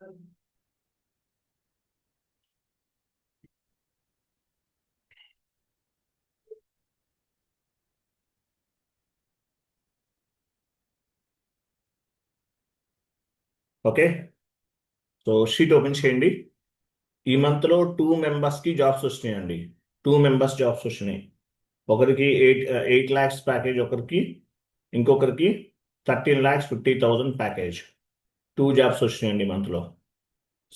Okay. So sheet open చేయండి. ఈ మంత్లో 2 మెంబర్స్కి జాబ్స్ వచ్చినాయండి. 2 మెంబర్స్ జాబ్స్ వచ్చినాయి. ఒకరికి 8 lakhs ప్యాకేజ్, ఒకరికి ఇంకొకరికి 13,50,000 ప్యాకేజ్. 2 జాబ్స్ వచ్చినాయండి ఈ మంత్లో.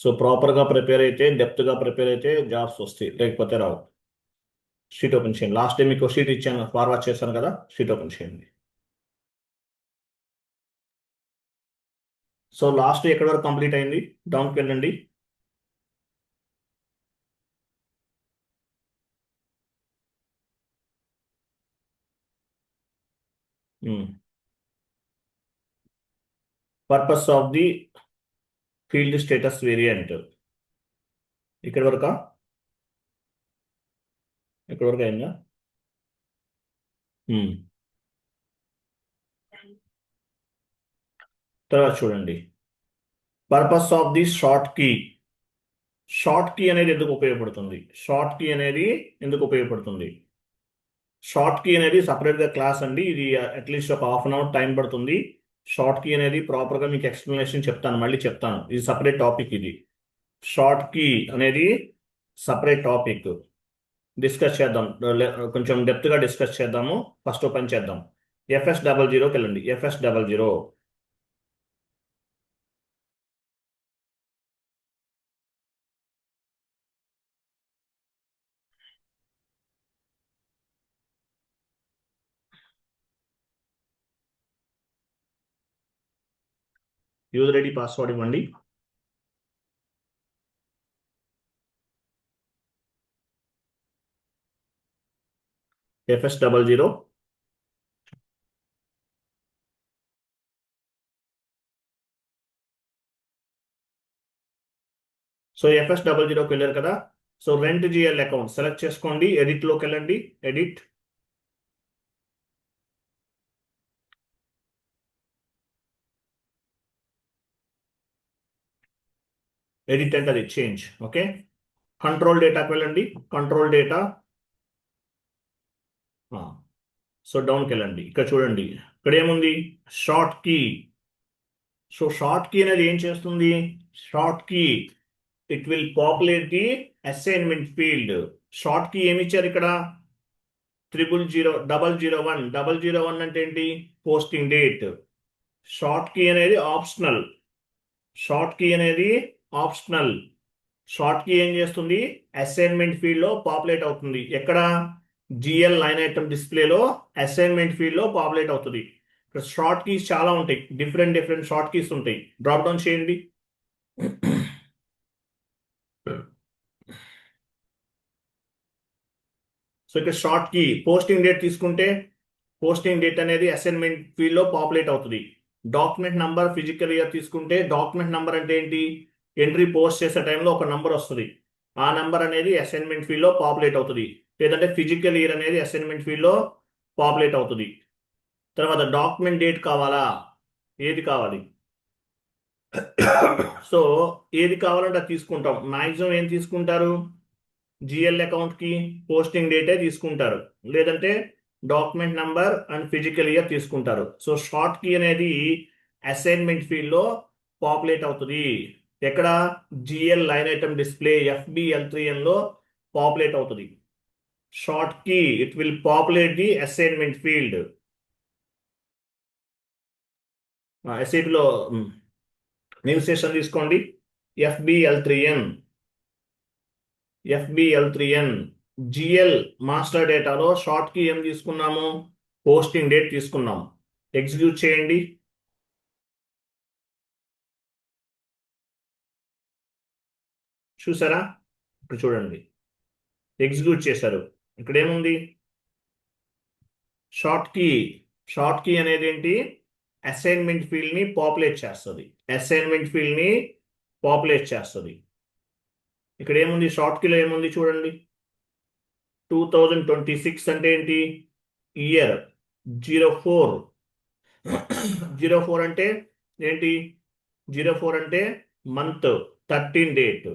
సో ప్రాపర్గా ప్రిపేర్ అయితే, డెప్త్గా ప్రిపేర్ అయితే జాబ్స్ వస్తాయి, లేకపోతే రావు. షీట్ ఓపెన్ చేయండి. లాస్ట్ టైం మీకు షీట్ ఇచ్చాను, ఫార్వర్డ్ చేశాను కదా, షీట్ ఓపెన్ చేయండి. సో లాస్ట్ ఎక్కడి వరకు కంప్లీట్ అయింది? డౌన్కి వెళ్ళండి. Purpose of the field status variant. ఇక్కడ వరకా? ఇక్కడ వరకు అయిందా? ఉమ్. తర్వాత చూడండి, purpose of the short key. Short key అనేది ఎందుకు ఉపయోగపడుతుంది? షార్ట్ కీ అనేది ఎందుకు ఉపయోగపడుతుంది? షార్ట్ కీ అనేది సపరేట్గా క్లాస్ అండి. ఇది అట్లీస్ట్ ఒక హాఫ్ అన్ అవర్ టైం పడుతుంది. షార్ట్ కీ అనేది ప్రాపర్గా మీకు ఎక్స్ప్లెనేషన్ చెప్తాను, మళ్ళీ చెప్తాను. ఇది సపరేట్ టాపిక్. ఇది షార్ట్ కీ అనేది సపరేట్ టాపిక్. డిస్కస్ చేద్దాం, కొంచెం డెప్త్గా డిస్కస్ చేద్దాము. ఫస్ట్ ఓపెన్ చేద్దాం. FS00కి వెళ్ళండి. FS00. యూజర్ ఐడి పాస్వర్డ్ ఇవ్వండి. FS00. సో FS00కి వెళ్ళారు కదా. So rent GL account select చేసుకోండి. ఎడిట్లోకి వెళ్ళండి. ఎడిట్. ఎడిట్ అంటే అది చేంజ్. ఓకే. కంట్రోల్ డేటాకి వెళ్ళండి. Control data. సో డౌన్కి వెళ్ళండి. ఇక్కడ చూడండి, ఇక్కడ ఏముంది? Short key. So short key అనేది ఏం చేస్తుంది? Short key, it will populate the assignment field. Short key ఏమి ఇచ్చారు ఇక్కడ? 00001. 001 అంటే ఏంటి? Posting date. షార్ట్ కీ అనేది ఆప్షనల్. షార్ట్ కీ అనేది ఆప్షనల్. షార్ట్ కీ ఏం చేస్తుంది? అసైన్మెంట్ ఫీల్డ్ లో పాపులేట్ అవుతుంది. ఎక్కడ? జిఎల్ లైన్ ఐటమ్ డిస్ప్లేలో అసైన్మెంట్ ఫీల్డ్ లో పాపులేట్ అవుతుంది. ఇక్కడ షార్ట్ కీస్ చాలా ఉంటాయి, డిఫరెంట్ డిఫరెంట్ షార్ట్ కీస్ ఉంటాయి. డ్రాప్ డౌన్ చేయండి. సో ఇక్కడ షార్ట్ కీ పోస్టింగ్ డేట్ తీసుకుంటే, పోస్టింగ్ డేట్ అనేది అసైన్మెంట్ ఫీల్డ్ లో పాపులేట్ అవుతుంది. డాక్యుమెంట్ నంబర్, ఫిజికల్ ఇయర్ తీసుకుంటే, డాక్యుమెంట్ నంబర్ అంటే ఏంటి? ఎంట్రీ పోస్ట్ చేసే టైంలో ఒక నంబర్ వస్తుంది. ఆ నంబర్ అనేది అసైన్మెంట్ ఫీల్డ్ లో పాపులేట్ అవుతుంది. లేదంటే ఫిజికల్ ఇయర్ అనేది అసైన్మెంట్ ఫీల్డ్ లో పాపులేట్ అవుతుంది. తర్వాత డాక్యుమెంట్ డేట్ కావాలా? ఏది కావాలి? సో ఏది కావాలంటే అది తీసుకుంటాం. మాక్సిమం ఏం తీసుకుంటారు? జిఎల్ అకౌంట్ కి పోస్టింగ్ డేటే తీసుకుంటారు, లేదంటే document number and physical year తీసుకుంటారు. సో షార్ట్ కీ అనేది అసైన్మెంట్ ఫీల్డ్ లో పాపులేట్ అవుతుంది. ఎక్కడ? GL line item display FBL3N లో పాపులేట్ అవుతుంది. Short key, it will populate the assignment field. ఎస్ఐపిలో న్యూ సెషన్ తీసుకోండి. FBL3N. జిఎల్ మాస్టర్ డేటాలో షార్ట్ కీ ఏం తీసుకున్నాము? పోస్టింగ్ డేట్ తీసుకున్నాం. ఎగ్జిక్యూట్ చేయండి. చూసారా? ఇప్పుడు చూడండి, ఎగ్జిక్యూట్ చేశారు. ఇక్కడ ఏముంది? Short key. షార్ట్ కీ అనేది ఏంటి? అసైన్మెంట్ ఫీల్డ్ ని పాపులేట్ చేస్తుంది. అసైన్మెంట్ ఫీల్డ్ ని పాపులేట్ చేస్తుంది. ఇక్కడ ఏముంది? షార్ట్ కీలో ఏముంది చూడండి. 2026 అంటే ఏంటి? ఇయర్. 04. 04 అంటే ఏంటి? 04 అంటే మంత్ 13 డేట్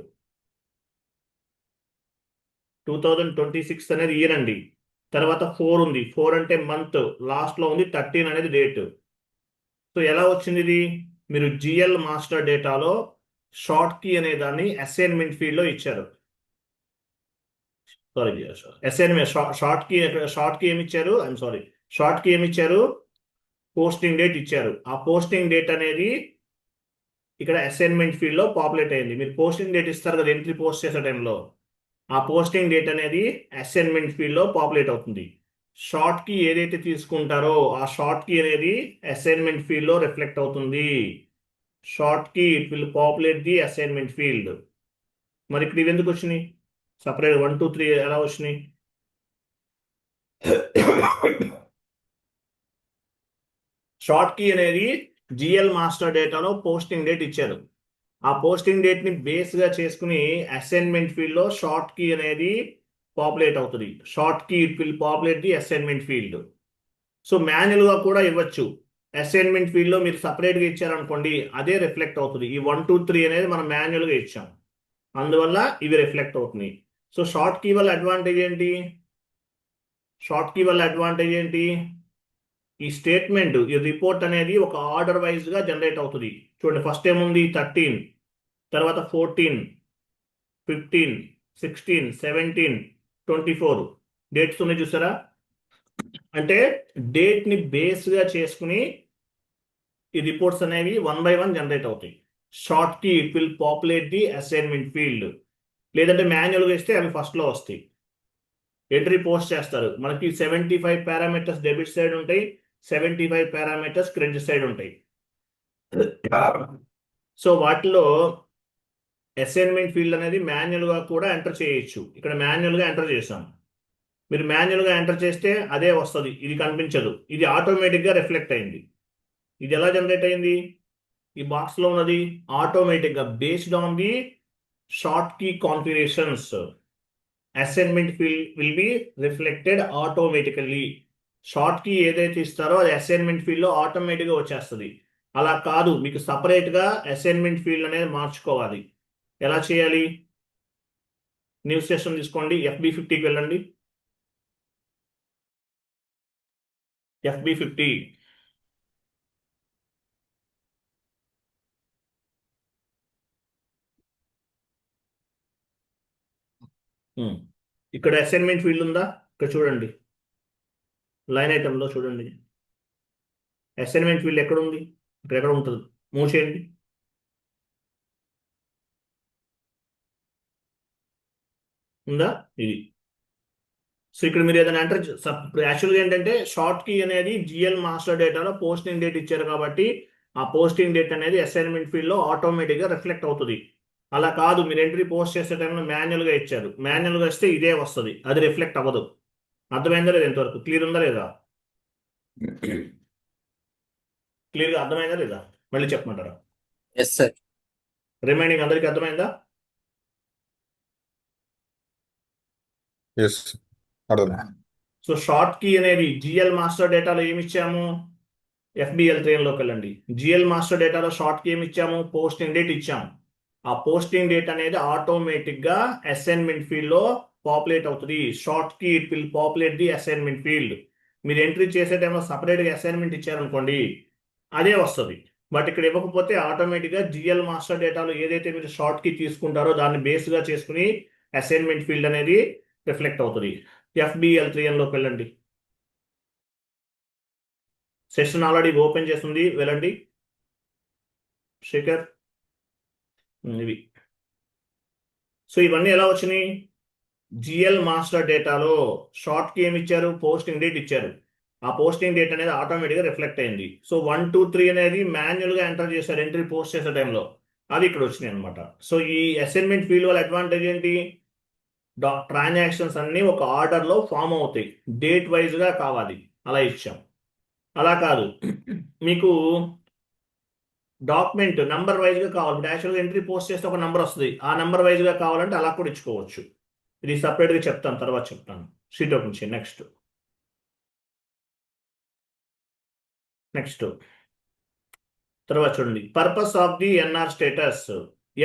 2026 అనేది ఇయర్ అండి. తర్వాత 4 ఉంది, 4 అంటే మంత్ లాస్ట్లో ఉంది, 13 అనేది డేట్. సో ఎలా వచ్చింది ఇది? మీరు జిఎల్ మాస్టర్ డేటాలో షార్ట్ కీ అనే దాన్ని అసైన్మెంట్ ఫీల్డ్లో ఇచ్చారు. సారీ, అసైన్మెంట్ షార్ట్ కీ ఏమి ఇచ్చారు? ఐఎమ్ సారీ, షార్ట్ కీ ఏమి ఇచ్చారు? పోస్టింగ్ డేట్ ఇచ్చారు. ఆ పోస్టింగ్ డేట్ అనేది ఇక్కడ అసైన్మెంట్ ఫీల్డ్లో పాపులేట్ అయింది. మీరు పోస్టింగ్ డేట్ ఇస్తారు కదా ఎంట్రీ పోస్ట్ చేసే టైంలో, ఆ పోస్టింగ్ డేట్ అనేది అసైన్మెంట్ ఫీల్డ్లో పాపులేట్ అవుతుంది. షార్ట్ కీ ఏదైతే తీసుకుంటారో ఆ షార్ట్ కీ అనేది అసైన్మెంట్ ఫీల్డ్లో రిఫ్లెక్ట్ అవుతుంది. Short key it will populate the assignment field. మరి ఇక్కడ ఇవి ఎందుకు వచ్చినాయి? సపరేట్ 1 2 3 ఎలా వచ్చినాయి? షార్ట్ కీ అనేది జిఎల్ మాస్టర్ డేటాలో పోస్టింగ్ డేట్ ఇచ్చారు. ఆ పోస్టింగ్ డేట్ ని బేస్ గా చేసుకుని అసైన్మెంట్ ఫీల్డ్ లో షార్ట్ కీ అనేది పాపులేట్ అవుతుంది. Short key it will populate the assignment field. So manual గా కూడా ఇవ్వచ్చు. అసైన్మెంట్ ఫీల్డ్ లో మీరు సపరేట్ గా ఇచ్చారనుకోండి, అదే రిఫ్లెక్ట్ అవుతుంది. ఈ 1 2 3 అనేది మనం మాన్యువల్ గా ఇచ్చాం, అందువల్ల ఇవి రిఫ్లెక్ట్ అవుతున్నాయి. సో షార్ట్ కీ వల్ల అడ్వాంటేజ్ ఏంటి? షార్ట్ కీ వల్ల అడ్వాంటేజ్ ఏంటి? ఈ స్టేట్మెంట్, ఈ రిపోర్ట్ అనేది ఒక ఆర్డర్ వైజ్ గా జనరేట్ అవుతుంది. చూడండి, ఫస్ట్ ఏముంది? 13, తర్వాత 14, 15, 16, 17, 24 డేట్స్ ఉన్నాయి చూసారా? అంటే డేట్ ని బేస్ గా చేసుకుని ఈ రిపోర్ట్స్ అనేవి 1 by 1 జనరేట్ అవుతాయి. Short key it will populate the assignment field. లేదంటే మాన్యువల్గా ఇస్తే అవి ఫస్ట్లో వస్తాయి. ఎంట్రీ పోస్ట్ చేస్తారు, మనకి 75 పారామీటర్స్ డెబిట్ సైడ్ ఉంటాయి, 75 పారామీటర్స్ క్రెడిట్ సైడ్ ఉంటాయి. సో వాటిలో అసైన్మెంట్ ఫీల్డ్ అనేది మాన్యువల్గా కూడా ఎంటర్ చేయొచ్చు. ఇక్కడ మాన్యువల్గా ఎంటర్ చేసాం. మీరు మాన్యువల్గా ఎంటర్ చేస్తే అదే వస్తుంది, ఇది కనిపించదు. ఇది ఆటోమేటిక్గా రిఫ్లెక్ట్ అయింది. ఇది ఎలా జనరేట్ అయింది? ఈ బాక్స్లో ఉన్నది ఆటోమేటిక్గా based on the short key configurations. Assignment field will be reflected automatically. Short key ఏదైతే ఇస్తారో అది అసైన్మెంట్ ఫీల్డ్లో ఆటోమేటిక్గా వచ్చేస్తుంది. అలా కాదు, మీకు సపరేట్గా అసైన్మెంట్ ఫీల్డ్ అనేది మార్చుకోవాలి. ఎలా చేయాలి? న్యూ సెషన్ తీసుకోండి, FB50కి వెళ్ళండి. FB50 ఇక్కడ అసైన్మెంట్ ఫీల్డ్ ఉందా? ఇక్కడ చూడండి, లైన్ ఐటెంలో చూడండి, అసైన్మెంట్ ఫీల్డ్ ఎక్కడ ఉంది? ఇక్కడ ఎక్కడ ఉంటుంది? మూవ్ చేయండి. ఉందా? ఇది. సో ఇక్కడ మీరు ఏదైనా ఎంటర్ ఇప్పుడు యాక్చువల్గా ఏంటంటే షార్ట్ కీ అనేది జిఎల్ మాస్టర్ డేటాలో పోస్టింగ్ డేట్ ఇచ్చారు కాబట్టి ఆ పోస్టింగ్ డేట్ అనేది అసైన్మెంట్ ఫీల్డ్లో ఆటోమేటిక్గా రిఫ్లెక్ట్ అవుతుంది. అలా కాదు, మీరు ఎంట్రీ పోస్ట్ చేసే టైంలో మాన్యువల్గా ఇచ్చారు, మాన్యువల్గా ఇస్తే ఇదే వస్తుంది, అది రిఫ్లెక్ట్ అవ్వదు. అర్థమైందా లేదా? ఎంతవరకు క్లియర్ ఉందా లేదా? క్లియర్గా అర్థమైందా లేదా? మళ్ళీ చెప్పమంటారా? Yes sir. రిమైనింగ్ అందరికీ అర్థమైందా? ఎస్, అర్థం. సో షార్ట్ కీ అనేది జిఎల్ మాస్టర్ డేటాలో ఏమి ఇచ్చాము? FBL3లోకి వెళ్ళండి. జిఎల్ మాస్టర్ డేటాలో షార్ట్ కీ ఏమి ఇచ్చాము? పోస్టింగ్ డేట్ ఇచ్చాము. ఆ పోస్టింగ్ డేట్ అనేది ఆటోమేటిక్గా అసైన్మెంట్ ఫీల్డ్లో పాపులేట్ అవుతుంది. Short key it will populate the assignment field. మీరు ఎంట్రీ చేసే టైంలో సపరేట్గా అసైన్మెంట్ ఇచ్చారనుకోండి, అదే వస్తుంది. బట్ ఇక్కడ ఇవ్వకపోతే ఆటోమేటిక్గా జిఎల్ మాస్టర్ డేటాలో ఏదైతే మీరు షార్ట్ కీ తీసుకుంటారో దాన్ని బేస్గా చేసుకుని అసైన్మెంట్ ఫీల్డ్ అనేది రిఫ్లెక్ట్ అవుతుంది. FBL3లోకి వెళ్ళండి. సెషన్ ఆల్రెడీ ఓపెన్ చేస్తుంది, వెళ్ళండి. శేఖర్, ఇవి. సో ఇవన్నీ ఎలా వచ్చినాయి? జిఎల్ మాస్టర్ డేటాలో షార్ట్ కీ ఏమి ఇచ్చారు? పోస్టింగ్ డేట్ ఇచ్చారు. ఆ పోస్టింగ్ డేట్ అనేది ఆటోమేటిక్గా రిఫ్లెక్ట్ అయింది. సో 1 2 3 అనేది మాన్యువల్గా ఎంటర్ చేశారు ఎంట్రీ పోస్ట్ చేసే టైంలో, అది ఇక్కడ వచ్చినాయి అనమాట. సో ఈ అసైన్మెంట్ ఫీల్డ్ వల్ల అడ్వాంటేజ్ ఏంటి? ట్రాన్సాక్షన్స్ అన్నీ ఒక ఆర్డర్లో ఫామ్ అవుతాయి, డేట్ వైజ్గా కావాలి, అలా ఇచ్చాం. అలా కాదు, మీకు డాక్యుమెంట్ నంబర్ వైజ్గా కావాలి. ఇప్పుడు యాక్చువల్గా ఎంట్రీ పోస్ట్ చేస్తే ఒక నెంబర్ వస్తుంది, ఆ నెంబర్ వైజ్గా కావాలంటే అలా కూడా ఇచ్చుకోవచ్చు. ఇది సపరేట్గా చెప్తాను, తర్వాత చెప్తాను. షీట్ ఓపెన్ చేయండి. నెక్స్ట్ తర్వాత చూడండి, purpose of the NR status.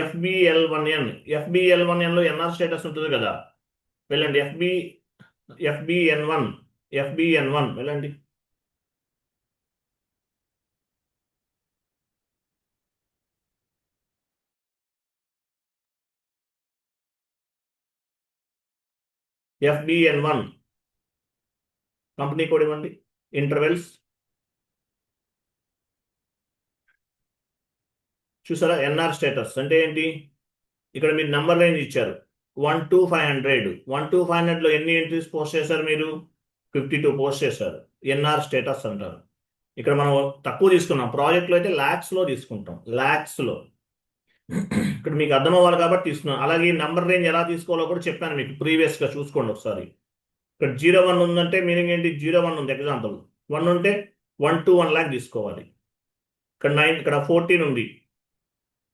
FBL1N. FBL1N లో ఎన్ఆర్ స్టేటస్ ఉంటుంది కదా, వెళ్ళండి. FBN1, FBN1 వెళ్ళండి. FBN1 కంపెనీ కోడ్ ఇవ్వండి. ఇంటర్వెల్స్ చూసారా? ఎన్ఆర్ స్టేటస్ అంటే ఏంటి? ఇక్కడ మీరు నంబర్ రేంజ్ ఇచ్చారు 1 to 500. 1 to 500లో ఎన్ని ఎంట్రీస్ పోస్ట్ చేశారు మీరు? 52 పోస్ట్ చేశారు. ఎన్ఆర్ స్టేటస్ అంటారు. ఇక్కడ మనం తక్కువ తీసుకున్నాం, ప్రాజెక్ట్లో అయితే ల్యాక్స్లో తీసుకుంటాం, ల్యాక్స్లో. ఇక్కడ మీకు అర్థం అవ్వాలి కాబట్టి తీసుకున్నాం. అలాగే నంబర్ రేంజ్ ఎలా తీసుకోవాలో కూడా చెప్పాను మీకు ప్రీవియస్గా, చూసుకోండి ఒకసారి. ఇక్కడ 01 ఉందంటే మీనింగ్ ఏంటి? 01 ఉంది ఎగ్జాంపుల్, 1 ఉంటే 1 to 1 lakh తీసుకోవాలి. ఇక్కడ 9, ఇక్కడ 14 ఉంది,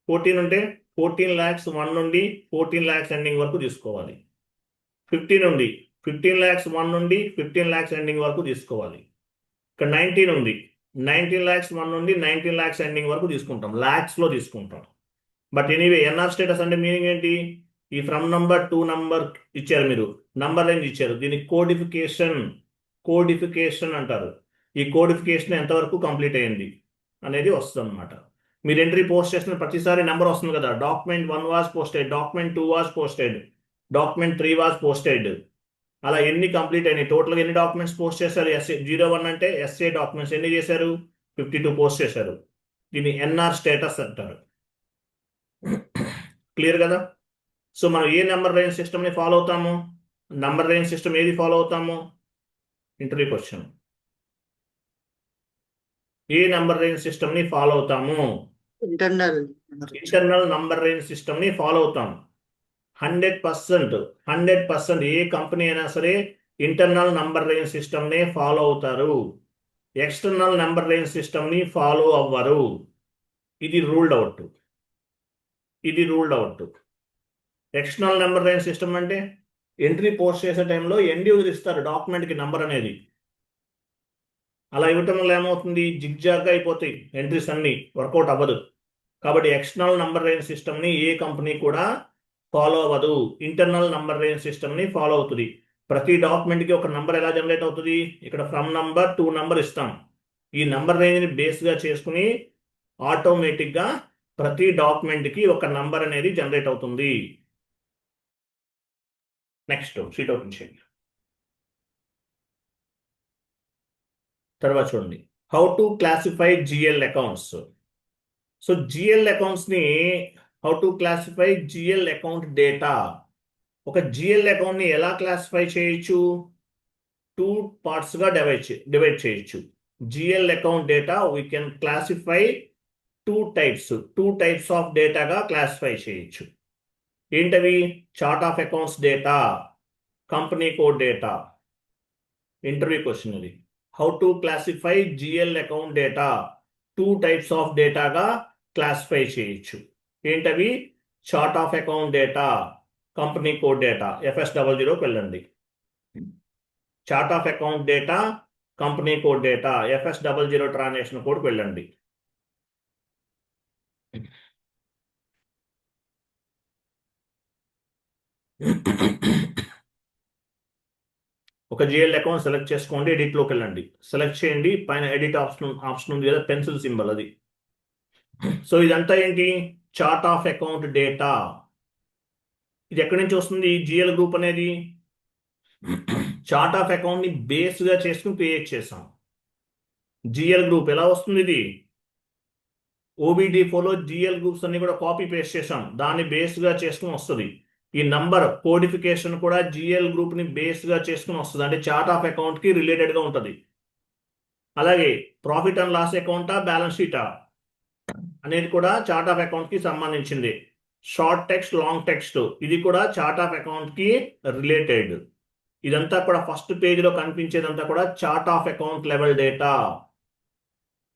14 ఉంటే 14 lakhs 1 నుండి 14 lakhs ఎండింగ్ వరకు తీసుకోవాలి. 15 ఉంది, 15 lakhs 1 నుండి 15 lakhs ఎండింగ్ వరకు తీసుకోవాలి. ఇక్కడ 19 ఉంది, 19 lakhs 1 నుండి 19 lakhs ఎండింగ్ వరకు తీసుకుంటాం, ల్యాక్స్లో తీసుకుంటాం. బట్ ఎనీవే ఎన్ఆర్ స్టేటస్ అంటే మీనింగ్ ఏంటి? ఈ ఫ్రమ్ నంబర్ టు నంబర్ ఇచ్చారు, మీరు నంబర్ రేంజ్ ఇచ్చారు, దీన్ని కోడిఫికేషన్ అంటారు. ఈ కోడిఫికేషన్ ఎంతవరకు కంప్లీట్ అయింది అనేది వస్తుంది అనమాట. మీరు ఎంట్రీ పోస్ట్ చేసిన ప్రతిసారి నెంబర్ వస్తుంది కదా, document 1 was posted, document 2 was posted, document 3 was posted, అలా ఎన్ని కంప్లీట్ అయినాయి, టోటల్గా ఎన్ని డాక్యుమెంట్స్ పోస్ట్ చేశారు? ఎస్ఏ 01 అంటే ఎస్ఏ డాక్యుమెంట్స్ ఎన్ని చేశారు? 52 పోస్ట్ చేశారు. దీన్ని ఎన్ఆర్ స్టేటస్ అంటారు. క్లియర్ కదా? సో మనం ఏ నెంబర్ రేంజ్ సిస్టమ్ని ఫాలో అవుతాము? నెంబర్ రేంజ్ సిస్టమ్ ఏది ఫాలో అవుతాము? Interview question. ఏ నెంబర్ రేంజ్ సిస్టమ్ని ఫాలో అవుతాము? ఇంటర్నల్ నంబర్ రేంజ్ సిస్టమ్ని ఫాలో అవుతాం. 100% ఏ కంపెనీ అయినా సరే ఇంటర్నల్ నంబర్ రేంజ్ సిస్టమ్నే ఫాలో అవుతారు, ఎక్స్టర్నల్ నెంబర్ రేంజ్ సిస్టమ్ని ఫాలో అవ్వరు. ఇది ruled out. External number range system అంటే ఎంట్రీ పోస్ట్ చేసే టైంలో ఎండ్ యూజర్ ఇస్తారు డాక్యుమెంట్కి నెంబర్ అనేది. అలా ఇవ్వటం వల్ల ఏమవుతుంది? జిగ్జాగ్గా అయిపోతాయి ఎంట్రీస్, అన్ని వర్కౌట్ అవ్వదు. కాబట్టి ఎక్స్టర్నల్ నంబర్ రేంజ్ సిస్టమ్ని ఏ కంపెనీ కూడా ఫాలో అవ్వదు, ఇంటర్నల్ నంబర్ రేంజ్ సిస్టమ్ని ఫాలో అవుతుంది. ప్రతి డాక్యుమెంట్కి ఒక నంబర్ ఎలా జనరేట్ అవుతుంది? ఇక్కడ ఫ్రమ్ నంబర్ టు నంబర్ ఇస్తాం. ఈ నంబర్ రేంజ్ని బేస్గా చేసుకుని ఆటోమేటిక్గా ప్రతి డాక్యుమెంట్కి ఒక నంబర్ అనేది జనరేట్ అవుతుంది. నెక్స్ట్ షీట్ ఓపెన్ చేయండి. తర్వాత చూడండి, how to classify GL accounts. So GL అకౌంట్స్ని how to classify GL account data. ఒక జిఎల్ అకౌంట్ని ఎలా క్లాసిఫై చేయొచ్చు? 2 పార్ట్స్గా డివైడ్ చేయొచ్చు. GL account data we can classify 2 types of డేటాగా క్లాసిఫై చేయొచ్చు. ఏంటవి? Chart of accounts data, company code data. Interview question ఇది. How to classify GL account data 2 types of డేటాగా క్లాసిఫై చేయొచ్చు. ఏంటవి? Chart of account data, company code data. FS00కి వెళ్ళండి. Chart of account data, company code data, FS00 transaction కోడ్కి వెళ్ళండి. ఒక GL account select చేసుకోండి, ఎడిట్లోకి వెళ్ళండి, సెలెక్ట్ చేయండి, పైన ఎడిట్ ఆప్షన్ ఉంది కదా, పెన్సిల్ సింబల్ అది. సో ఇదంతా ఏంటి? Chart of account data. ఇది ఎక్కడి నుంచి వస్తుంది? జిఎల్ గ్రూప్ అనేది చార్ట్ ఆఫ్ అకౌంట్ని బేస్గా చేసుకుని క్రియేట్ చేసాం. జిఎల్ గ్రూప్ ఎలా వస్తుంది? ఇది OBD4లో జిఎల్ గ్రూప్స్ అన్ని కూడా కాపీ పేస్ట్ చేసాం, దాన్ని బేస్గా చేసుకుని వస్తుంది. ఈ నంబర్ కోడిఫికేషన్ కూడా జిఎల్ గ్రూప్ని బేస్గా చేసుకుని వస్తుంది, అంటే చార్ట్ ఆఫ్ అకౌంట్కి రిలేటెడ్గా ఉంటుంది. అలాగే ప్రాఫిట్ అండ్ లాస్ అకౌంటా, బ్యాలెన్స్ షీటా అనేది కూడా చార్ట్ ఆఫ్ అకౌంట్కి సంబంధించింది. షార్ట్ టెక్స్ట్, లాంగ్ టెక్స్ట్, ఇది కూడా చార్ట్ ఆఫ్ అకౌంట్కి రిలేటెడ్. ఇదంతా కూడా ఫస్ట్ పేజ్లో కనిపించేదంతా కూడా chart of account level data.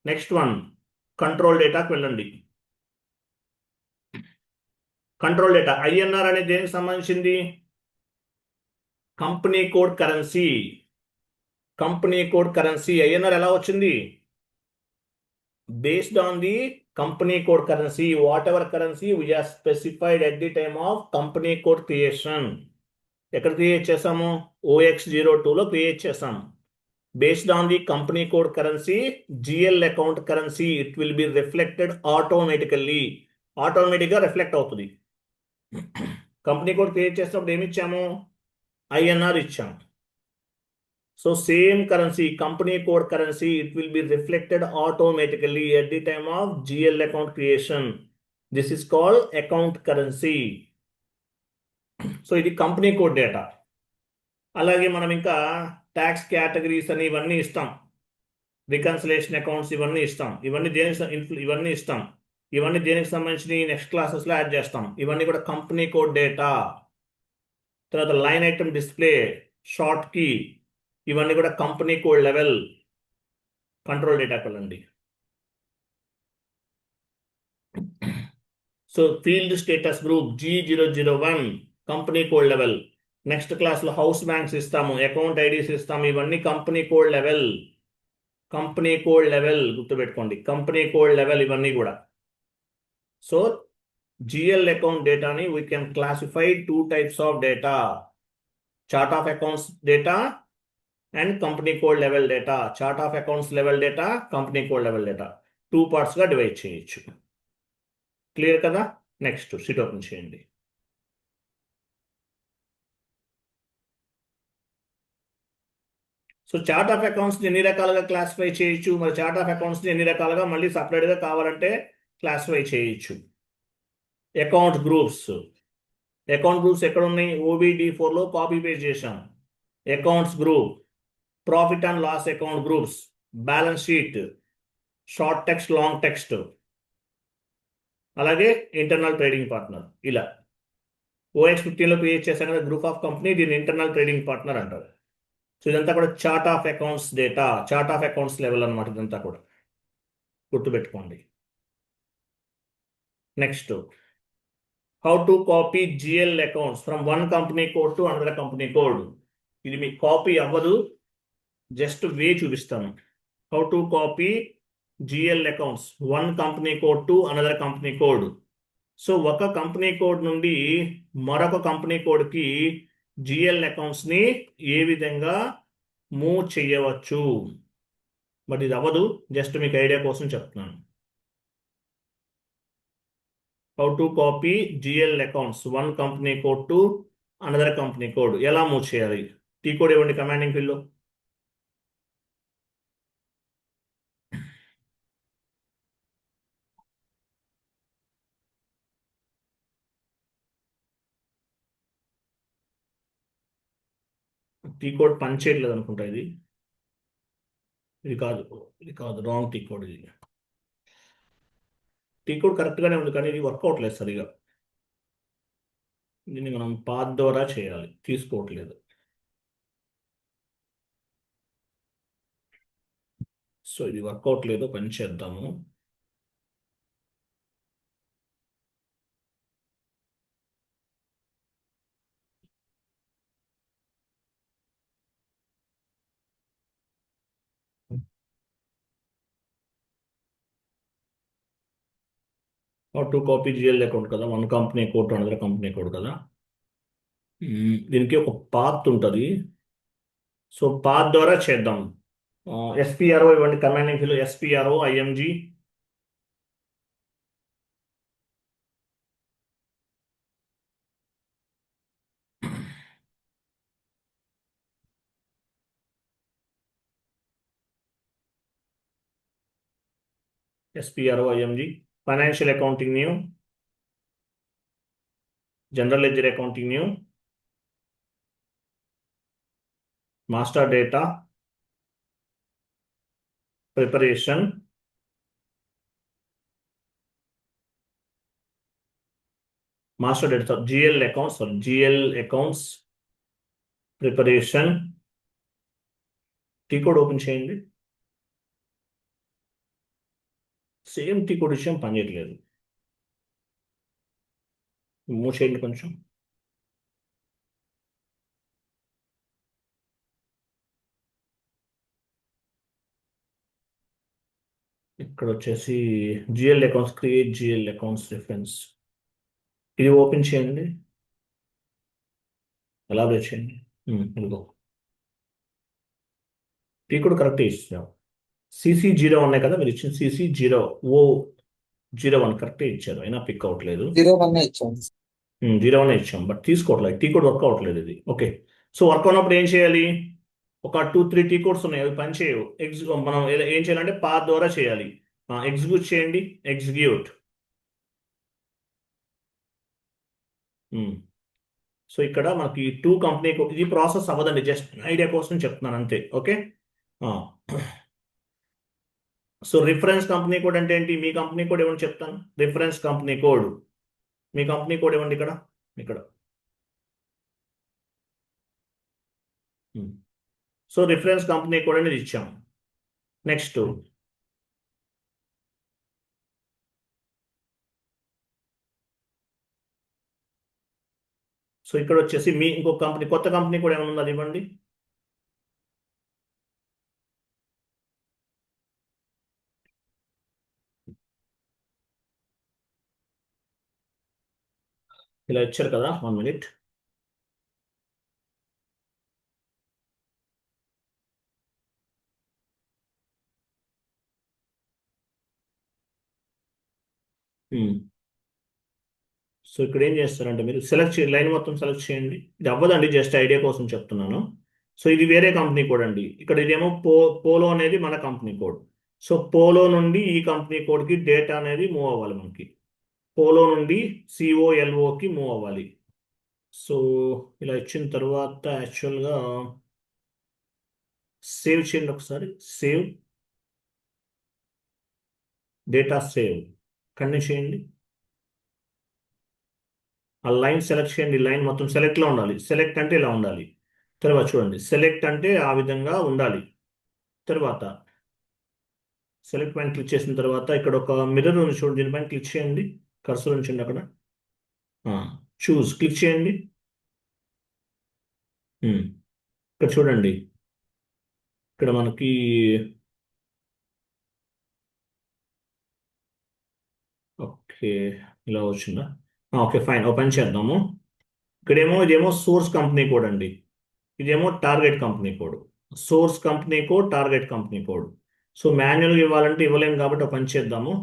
Next one, control డేటాకి వెళ్ళండి. కంట్రోల్ డేటా INR అనేది దేనికి సంబంధించింది? Company code currency. Company code currency INR ఎలా వచ్చింది? Based on the company code currency, whatever currency we are specified at the time of company code creation. ఎక్కడ create చేసాము? OX02 లో క్రియేట్ చేసాం. Based on the company code currency, GL account currency, it will be reflected automatically. ఆటోమేటిక్గా reflect అవుతుంది. Company code create చేసినప్పుడు ఏమి ఇచ్చాము? INR ఇచ్చాం. So same currency, company code currency, it will be reflected automatically at the time of GL account creation. This is called account currency. So ఇది company code data. అలాగే మనం ఇంకా tax categories అని ఇవన్నీ ఇస్తాం, రికన్సిలేషన్ అకౌంట్స్ ఇవన్నీ ఇస్తాం. ఇవన్నీ దేనికి సంబంధించి నెక్స్ట్ క్లాసెస్లో యాడ్ చేస్తాం. ఇవన్నీ కూడా కంపెనీ కోడ్ డేటా. తర్వాత line item display, short key, ఇవన్నీ కూడా company code level control data కలండి. So field status group G001 company code level. Next క్లాస్లో హౌస్ బ్యాంక్స్ ఇస్తాము, అకౌంట్ ఐడీస్ ఇస్తాము. ఇవన్నీ కంపెనీ కోడ్ లెవెల్. గుర్తుపెట్టుకోండి, కంపెనీ కోడ్ లెవెల్ ఇవన్నీ కూడా. సో GL అకౌంట్ డేటాని we can classify 2 types of డేటా: chart of accounts data and company code level data. Chart of accounts level data, company code level data 2 partsగా divide చేయొచ్చు. Clear కదా? Next sheet open చేయండి. So chart of accounts ఎన్ని రకాలుగా classify చేయొచ్చు? మరి chart of accounts ఎన్ని రకాలుగా మళ్ళీ సపరేట్గా కావాలంటే క్లాసిఫై చేయొచ్చు. అకౌంట్ గ్రూప్స్ ఎక్కడ ఉన్నాయి? OBD4లో కాపీ పేస్ట్ చేశాం. Accounts group, profit and loss account groups, balance sheet, short text, long text, అలాగే ఇంటర్నల్ ట్రేడింగ్ పార్ట్నర్. ఇలా OX15లో క్రియేట్ చేశాం కదా గ్రూప్ ఆఫ్ కంపెనీ, దీన్ని ఇంటర్నల్ ట్రేడింగ్ పార్ట్నర్ అంటారు. సో ఇదంతా కూడా chart of accounts data, chart of accounts level అనమాట. ఇదంతా కూడా గుర్తుపెట్టుకోండి. Next, how to copy GL accounts from one company code to another company code. ఇది మీకు కాపీ అవ్వదు, జస్ట్ వే చూపిస్తాను. How to copy GL accounts one company code to another company code. So ఒక company code నుండి మరొక company కోడ్కి GL అకౌంట్స్ని ఏ విధంగా move చేయవచ్చు. But ఇది అవ్వదు, జస్ట్ మీకు ఐడియా కోసం చెప్తున్నాను. How to copy GL accounts one company code to another company code. ఎలా మూవ్ చేయాలి? టీ కోడ్ ఇవ్వండి కమాండింగ్ ఫీల్డ్లో. టీ కోడ్ పని చేయట్లేదు అనుకుంటా. ఇది కాదు రాంగ్ టీ కోడ్. ఇది టీ కోడ్ కరెక్ట్గానే ఉంది, కానీ ఇది వర్క్ అవట్లేదు సరిగా. దీన్ని మనం పాత్ ద్వారా చేయాలి, తీసుకోవట్లేదు. సో ఇది వర్క్ అవట్లేదు, పని చేద్దాము. How to copy GL account కదా, one company code to another company code కదా. దీనికి ఒక పాత్ ఉంటుంది. సో పాత్ ద్వారా చేద్దాం. SPRO ఇవ్వండి commanding field. SPRO IMG financial accounting new, general ledger accounting new, master data preparation, master data GL accounts preparation. T code open చేయండి. Same T code విషయం పనిచేయట్లేదు. మూవ్ చేయండి కొంచెం. ఇక్కడ వచ్చేసి GL accounts, create GL accounts reference. ఇది open చేయండి, elaborate చేయండి. ఇదిగో టీ కూడా కరెక్ట్ ఇచ్చాం. CC0 ఉన్నాయి కదా, మీరు ఇచ్చిన CC0O01 కరెక్టే ఇచ్చారు, అయినా పిక్ అవ్వట్లేదు. 01 ఇచ్చాను. 01 ఇచ్చాం, బట్ తీసుకోవట్లేదు. టీ కోడ్ వర్క్ అవ్వట్లేదు ఇది. ఓకే, సో వర్క్ అయినప్పుడు ఏం చేయాలి? ఒక 2-3 టీ కోడ్స్ ఉన్నాయి, అవి పని చేయవు. మనం ఏం చేయాలంటే పాత్ ద్వారా చేయాలి. ఎగ్జిక్యూట్ చేయండి, ఎగ్జిక్యూట్. సో ఇక్కడ మనకి కంపెనీ ఇది ప్రాసెస్ అవ్వదండి, జస్ట్ ఐడియా కోసం చెప్తున్నాను అంతే. Okay, so reference company code అంటే ఏంటి? మీ కంపెనీ కోడ్ ఏమని చెప్తాను. రిఫరెన్స్ కంపెనీ కోడ్, మీ కంపెనీ కోడ్ ఇవ్వండి ఇక్కడ. ఇక్కడ సో రిఫరెన్స్ కంపెనీ కోడ్ అనేది ఇచ్చాం. నెక్స్ట్ సో ఇక్కడ వచ్చేసి మీ ఇంకొక కంపెనీ, కొత్త కంపెనీ కూడా ఏమైనా ఉందా, అది ఇవ్వండి. ఇలా ఇచ్చారు కదా, 1 మినిట్. సో ఇక్కడ ఏం చేస్తారంటే మీరు సెలెక్ట్ లైన్ మొత్తం సెలెక్ట్ చేయండి. ఇది అవ్వదండి, జస్ట్ ఐడియా కోసం చెప్తున్నాను. సో ఇది వేరే కంపెనీ కోడ్ అండి. ఇక్కడ ఇదేమో పోలో అనేది మన కంపెనీ కోడ్. సో పోలో నుండి ఈ కంపెనీ కోడ్కి డేటా అనేది మూవ్ అవ్వాలి మనకి. పోలో నుండి COLOకి మూవ్ అవ్వాలి. సో ఇలా ఇచ్చిన తర్వాత యాక్చువల్గా సేవ్ చేయండి ఒకసారి. సేవ్ డేటా, సేవ్ కంటిన్యూ చేయండి. ఆ లైన్ సెలెక్ట్ చేయండి, లైన్ మొత్తం సెలెక్ట్లో ఉండాలి. సెలెక్ట్ అంటే ఇలా ఉండాలి. తర్వాత చూడండి, సెలెక్ట్ అంటే ఆ విధంగా ఉండాలి. తర్వాత సెలెక్ట్ పైన క్లిక్ చేసిన తర్వాత ఇక్కడ ఒక మిర్రర్ ఉంది చూడండి, దీనిపైన క్లిక్ చేయండి. కర్సర్ ఉంచండి అక్కడ. చూస్ క్లిక్ చేయండి. ఇక్కడ చూడండి, ఇక్కడ మనకి ఓకే ఇలా వచ్చిందా? ఓకే ఫైన్, ఓపెన్ చేద్దాము. ఇదేమో సోర్స్ కంపెనీ కోడ్ అండి, ఇదేమో target company code. Source company code, target company code. So మాన్యువల్గా ఇవ్వాలంటే ఇవ్వలేము కాబట్టి ఒక పని చేద్దాము.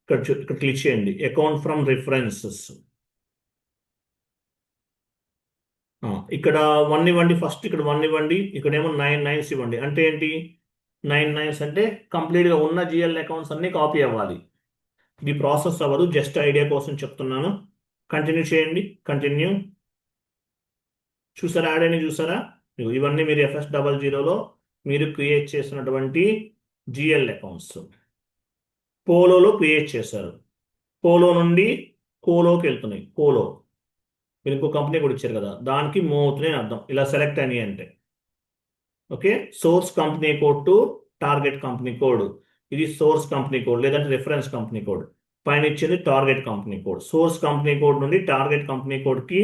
ఇక్కడ క్లిక్ చేయండి, అకౌంట్ ఫ్రమ్ రిఫరెన్సెస్. ఇక్కడ 1 ఇవ్వండి ఫస్ట్, ఇక్కడ 1 ఇవ్వండి. ఇక్కడేమో 9 9s ఇవ్వండి. అంటే ఏంటి? 9 9s అంటే కంప్లీట్గా ఉన్న జిఎల్ అకౌంట్స్ అన్ని కాపీ అవ్వాలి. ఇది ప్రాసెస్ అవ్వదు, జస్ట్ ఐడియా కోసం చెప్తున్నాను. కంటిన్యూ చేయండి, కంటిన్యూ. చూసారా, యాడ్ అని చూసారా? ఇవన్నీ మీరు FS00లో మీరు క్రియేట్ చేసినటువంటి జిఎల్ అకౌంట్స్ పోలోలో క్రియేట్ చేశారు. పోలో నుండి కోలోకి వెళ్తున్నాయి. కోలో మీరు ఇంకో కంపెనీ కూడా ఇచ్చారు కదా, దానికి మూవ్ అవుతున్నాయి అర్థం. ఇలా సెలెక్ట్ అయినాయి అంటే okay. Source company code to target company code. ఇది సోర్స్ కంపెనీ కోడ్ లేదంటే రిఫరెన్స్ కంపెనీ కోడ్. పైన ఇచ్చింది target company code. Source company code నుండి టార్గెట్ కంపెనీ కోడ్కి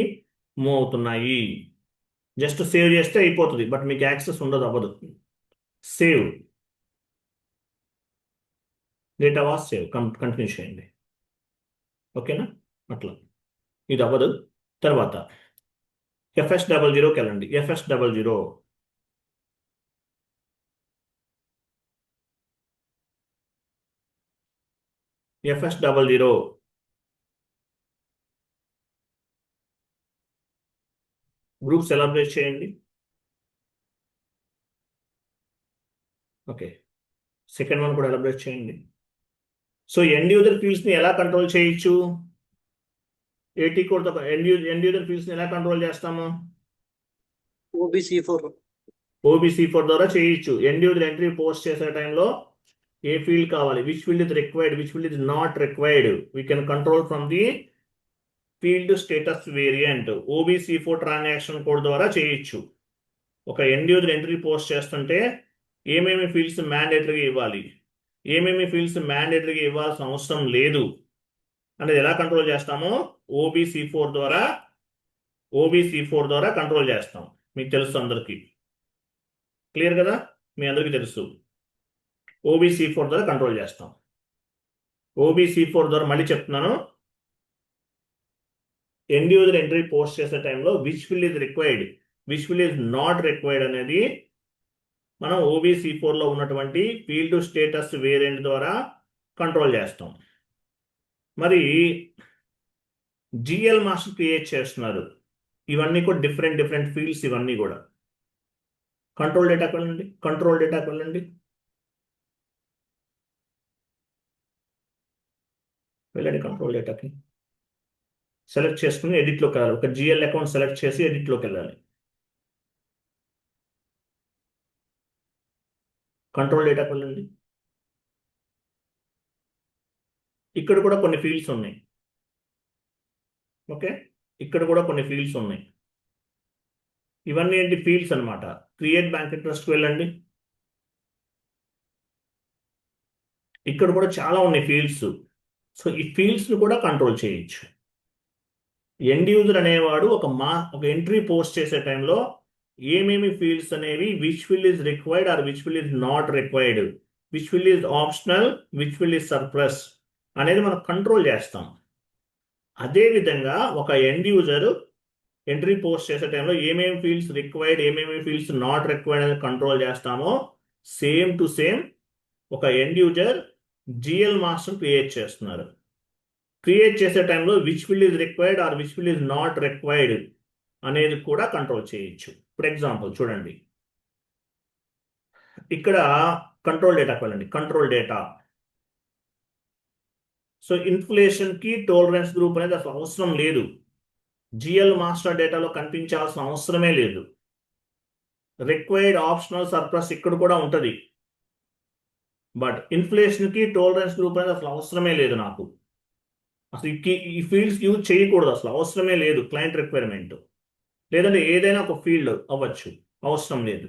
మూవ్ అవుతున్నాయి. జస్ట్ సేవ్ చేస్తే అయిపోతుంది, బట్ మీకు యాక్సెస్ ఉండదు, అవ్వదు. Save data was save, continue చేయండి. ఓకేనా? అట్లా ఇది అవ్వదు. తర్వాత FS00కి వెళ్ళండి. FS00 గ్రూప్ సెలబ్రేట్ చేయండి. ఓకే, సెకండ్ వన్ కూడా ఎలబరేట్ చేయండి. సో ఎండ్ యూజర్ ఫీల్డ్స్ని ఎలా కంట్రోల్ చేయొచ్చు? AT కోడ్తో ఎండ్ యూజర్ ఫీల్డ్స్ని ఎలా కంట్రోల్ చేస్తాము? OBC4 ద్వారా చేయొచ్చు. ఎండ్ యూజర్ ఎంట్రీ పోస్ట్ చేసే టైంలో ఏ ఫీల్డ్ కావాలి, which field is required, which field is not required, we can control from the field status variant. OBC4 transaction code ద్వారా చేయొచ్చు. ఒక ఎండ్ యూజర్ ఎంట్రీ పోస్ట్ చేస్తుంటే ఏమేమి ఫీల్డ్స్ మ్యాండేటరీగా ఇవ్వాలి, ఏమేమి ఫీల్డ్స్ మ్యాండేటరీగా ఇవ్వాల్సిన అవసరం లేదు అనేది ఎలా కంట్రోల్ చేస్తామో OBC4 ద్వారా కంట్రోల్ చేస్తాం. మీకు తెలుసు, అందరికీ క్లియర్ కదా, మీ అందరికీ తెలుసు. OBC4 ద్వారా కంట్రోల్ చేస్తాం. OBC4 ద్వారా మళ్ళీ చెప్తున్నాను. ఎండ్ యూజర్ ఎంట్రీ పోస్ట్ చేసే టైంలో which field is required, which field is not required అనేది మనం OBC4లో ఉన్నటువంటి ఫీల్డ్ స్టేటస్ వేరియంట్ ద్వారా కంట్రోల్ చేస్తాం. మరి GL మాస్టర్ క్రియేట్ చేస్తున్నారు. ఇవన్నీ కూడా డిఫరెంట్ డిఫరెంట్ ఫీల్డ్స్, ఇవన్నీ కూడా. కంట్రోల్ డేటాకి వెళ్ళండి, కంట్రోల్ డేటాకి వెళ్ళండి, వెళ్ళండి కంట్రోల్ డేటాకి. సెలెక్ట్ చేసుకుని ఎడిట్లోకి వెళ్ళాలి. ఒక GL అకౌంట్ సెలెక్ట్ చేసి ఎడిట్లోకి వెళ్ళాలి. కంట్రోల్ డేటాకి వెళ్ళండి. ఇక్కడ కూడా కొన్ని ఫీల్డ్స్ ఉన్నాయి. ఓకే, ఇక్కడ కూడా కొన్ని ఫీల్డ్స్ ఉన్నాయి. ఇవన్నీ ఏంటి? ఫీల్డ్స్ అన్నమాట. క్రియేట్ బ్యాంక్ ఇంట్రెస్ట్కి వెళ్ళండి. ఇక్కడ కూడా చాలా ఉన్నాయి ఫీల్డ్స్. సో ఈ ఫీల్డ్స్ని కూడా కంట్రోల్ చేయొచ్చు. ఎండ్ యూజర్ అనేవాడు ఒక ఎంట్రీ పోస్ట్ చేసే టైంలో ఏమేమి ఫీల్డ్స్ అనేవి, which field is required or which field is not required, which field is optional, which field is surplus అనేది మనం కంట్రోల్ చేస్తాం. అదేవిధంగా ఒక ఎండ్ యూజర్ ఎంట్రీ పోస్ట్ చేసే టైంలో ఏమేమి ఫీల్డ్స్ రిక్వైర్డ్, ఏమేమి ఫీల్డ్స్ నాట్ రిక్వైర్డ్ అనేది కంట్రోల్ చేస్తామో సేమ్ టు సేమ్ ఒక end user GL master create చేస్తున్నారు. క్రియేట్ చేసే టైంలో which field is required or which field is not required అనేది కూడా కంట్రోల్ చేయొచ్చు. ఫర్ ఎగ్జాంపుల్ చూడండి, ఇక్కడ కంట్రోల్ డేటాకి వెళ్ళండి. Control data. సో ఇన్ఫ్లేషన్కి టోలరెన్స్ గ్రూప్ అనేది అసలు అవసరం లేదు. GL మాస్టర్ డేటాలో కనిపించాల్సిన అవసరమే లేదు. రిక్వైర్డ్, ఆప్షనల్, సర్ప్లస్ ఇక్కడ కూడా ఉంటుంది. బట్ ఇన్ఫ్లేషన్కి టోలరెన్స్ గ్రూప్ అనేది అసలు అవసరమే లేదు నాకు. అసలు ఈ ఫీల్డ్స్ యూజ్ చేయకూడదు, అసలు అవసరమే లేదు. క్లయింట్ రిక్వైర్మెంట్ లేదంటే ఏదైనా ఒక ఫీల్డ్ అవ్వచ్చు, అవసరం లేదు.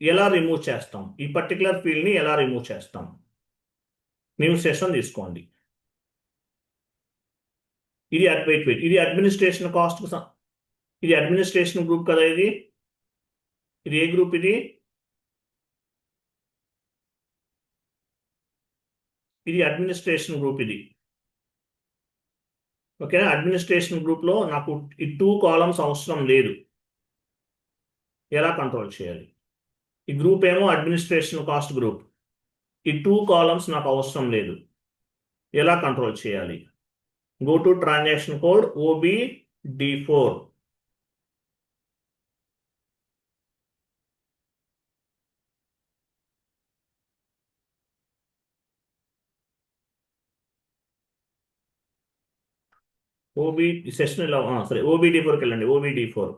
ఎలా రిమూవ్ చేస్తాం? ఈ పర్టికులర్ ఫీల్డ్ని ఎలా రిమూవ్ చేస్తాం? న్యూ సెషన్ తీసుకోండి. ఇది ఇది అడ్మినిస్ట్రేషన్ కాస్ట్, ఇది అడ్మినిస్ట్రేషన్ గ్రూప్ కదా. ఇది ఏ గ్రూప్? ఇది అడ్మినిస్ట్రేషన్ గ్రూప్. ఇది ఓకేనా? అడ్మినిస్ట్రేషన్ గ్రూప్లో నాకు ఈ 2 కాలమ్స్ అవసరం లేదు. ఎలా కంట్రోల్ చేయాలి? ఈ గ్రూప్ ఏమో అడ్మినిస్ట్రేషన్ కాస్ట్ గ్రూప్. ఈ 2 కాలమ్స్ నాకు అవసరం లేదు. ఎలా కంట్రోల్ చేయాలి? Go to transaction code OBD4. Session ఇలా సరే, OBD4కి వెళ్ళండి. OBD4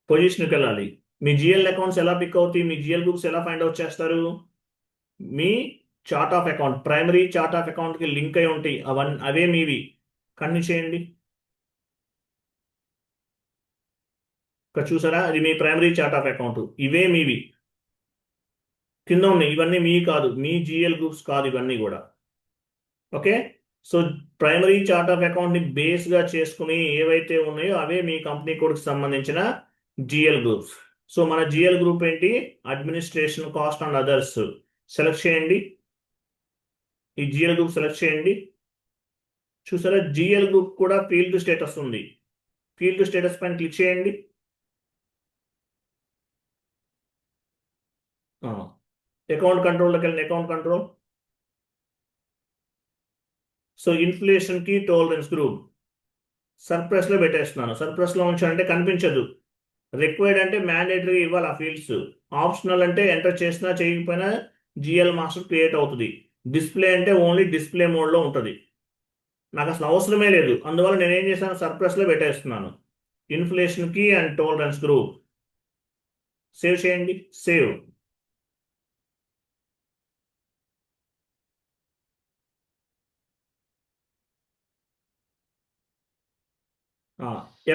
పొజిషన్కి వెళ్ళాలి. మీ GL అకౌంట్స్ ఎలా పిక్ అవుతాయి? మీ GL గ్రూప్స్ ఎలా ఫైండ్ అవుట్ చేస్తారు? మీ chart of account, primary chart of అకౌంట్కి లింక్ అయి ఉంటాయి. అవే మీవి. కన్ను చేయండి. ఇక్కడ చూసారా? అది మీ ప్రైమరీ చార్ట్ ఆఫ్ అకౌంట్. ఇవే మీవి. కింద ఉన్నాయి ఇవన్నీ మీ కాదు, మీ GL గ్రూప్స్ కాదు ఇవన్నీ కూడా. Okay, so primary chart of అకౌంట్ని బేస్గా చేసుకుని ఏవైతే ఉన్నాయో అవే మీ కంపెనీ కోడ్కి సంబంధించిన GL గ్రూప్స్. సో మన GL గ్రూప్ ఏంటి? Administration cost and others. Select చేయండి. ఈ GL గ్రూప్ సెలెక్ట్ చేయండి. చూసారా? GL గ్రూప్ కూడా ఫీల్డ్ స్టేటస్ ఉంది. ఫీల్డ్ స్టేటస్ పైన క్లిక్ చేయండి. అకౌంట్ కంట్రోల్లోకి వెళ్ళండి. Account control. సో ఇన్ఫ్లేషన్కి టోలరెన్స్ గ్రూప్ సర్ప్లస్లో పెట్టేస్తున్నాను. సర్ప్లస్లో ఉంచాలంటే కనిపించదు. రిక్వైర్డ్ అంటే మ్యాండేటరీ ఇవ్వాలి ఆ ఫీల్డ్స్. ఆప్షనల్ అంటే ఎంటర్ చేసినా చేయకపోయినా GL మాస్టర్ క్రియేట్ అవుతుంది. డిస్ప్లే అంటే ఓన్లీ డిస్ప్లే మోడ్లో ఉంటుంది. నాకు అసలు అవసరమే లేదు. అందువల్ల నేను ఏం చేశాను? సర్ప్లస్లో పెట్టేస్తున్నాను. ఇన్ఫ్లేషన్కి అండ్ టోలరెన్స్ గ్రూప్. సేవ్ చేయండి. సేవ్.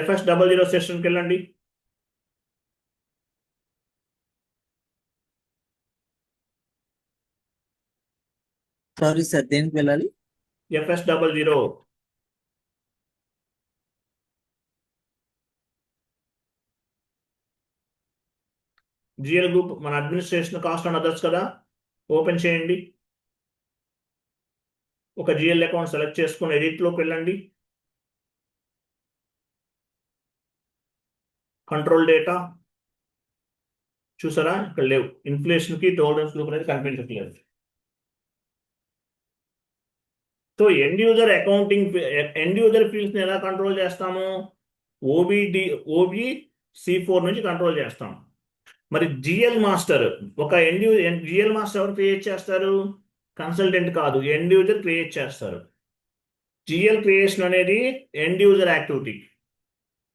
FS00 సెషన్కి వెళ్ళండి. సారీ సార్, దేనికి వెళ్ళాలి? FS00. జిఎల్ గ్రూప్ మన అడ్మినిస్ట్రేషన్ కాస్ట్ అండ్ అదర్స్ కదా, ఓపెన్ చేయండి. ఒక జిఎల్ అకౌంట్ సెలెక్ట్ చేసుకుని ఎడిట్లోకి వెళ్ళండి. కంట్రోల్ డేటా చూసారా, ఇక్కడ లేవు. ఇన్ఫ్లేషన్ కి టాలరెన్స్ గ్రూప్ అనేది కనిపించట్లేదు. So end user accounting, end user fields ని ఎలా కంట్రోల్ చేస్తాము? OBC4 నుంచి కంట్రోల్ చేస్తాం. మరి జిఎల్ మాస్టర్, ఒక జిఎల్ మాస్టర్ ఎవరు క్రియేట్ చేస్తారు? కన్సల్టెంట్ కాదు, ఎండ్ యూజర్ క్రియేట్ చేస్తారు. జిఎల్ క్రియేషన్ అనేది ఎండ్ యూజర్ యాక్టివిటీ.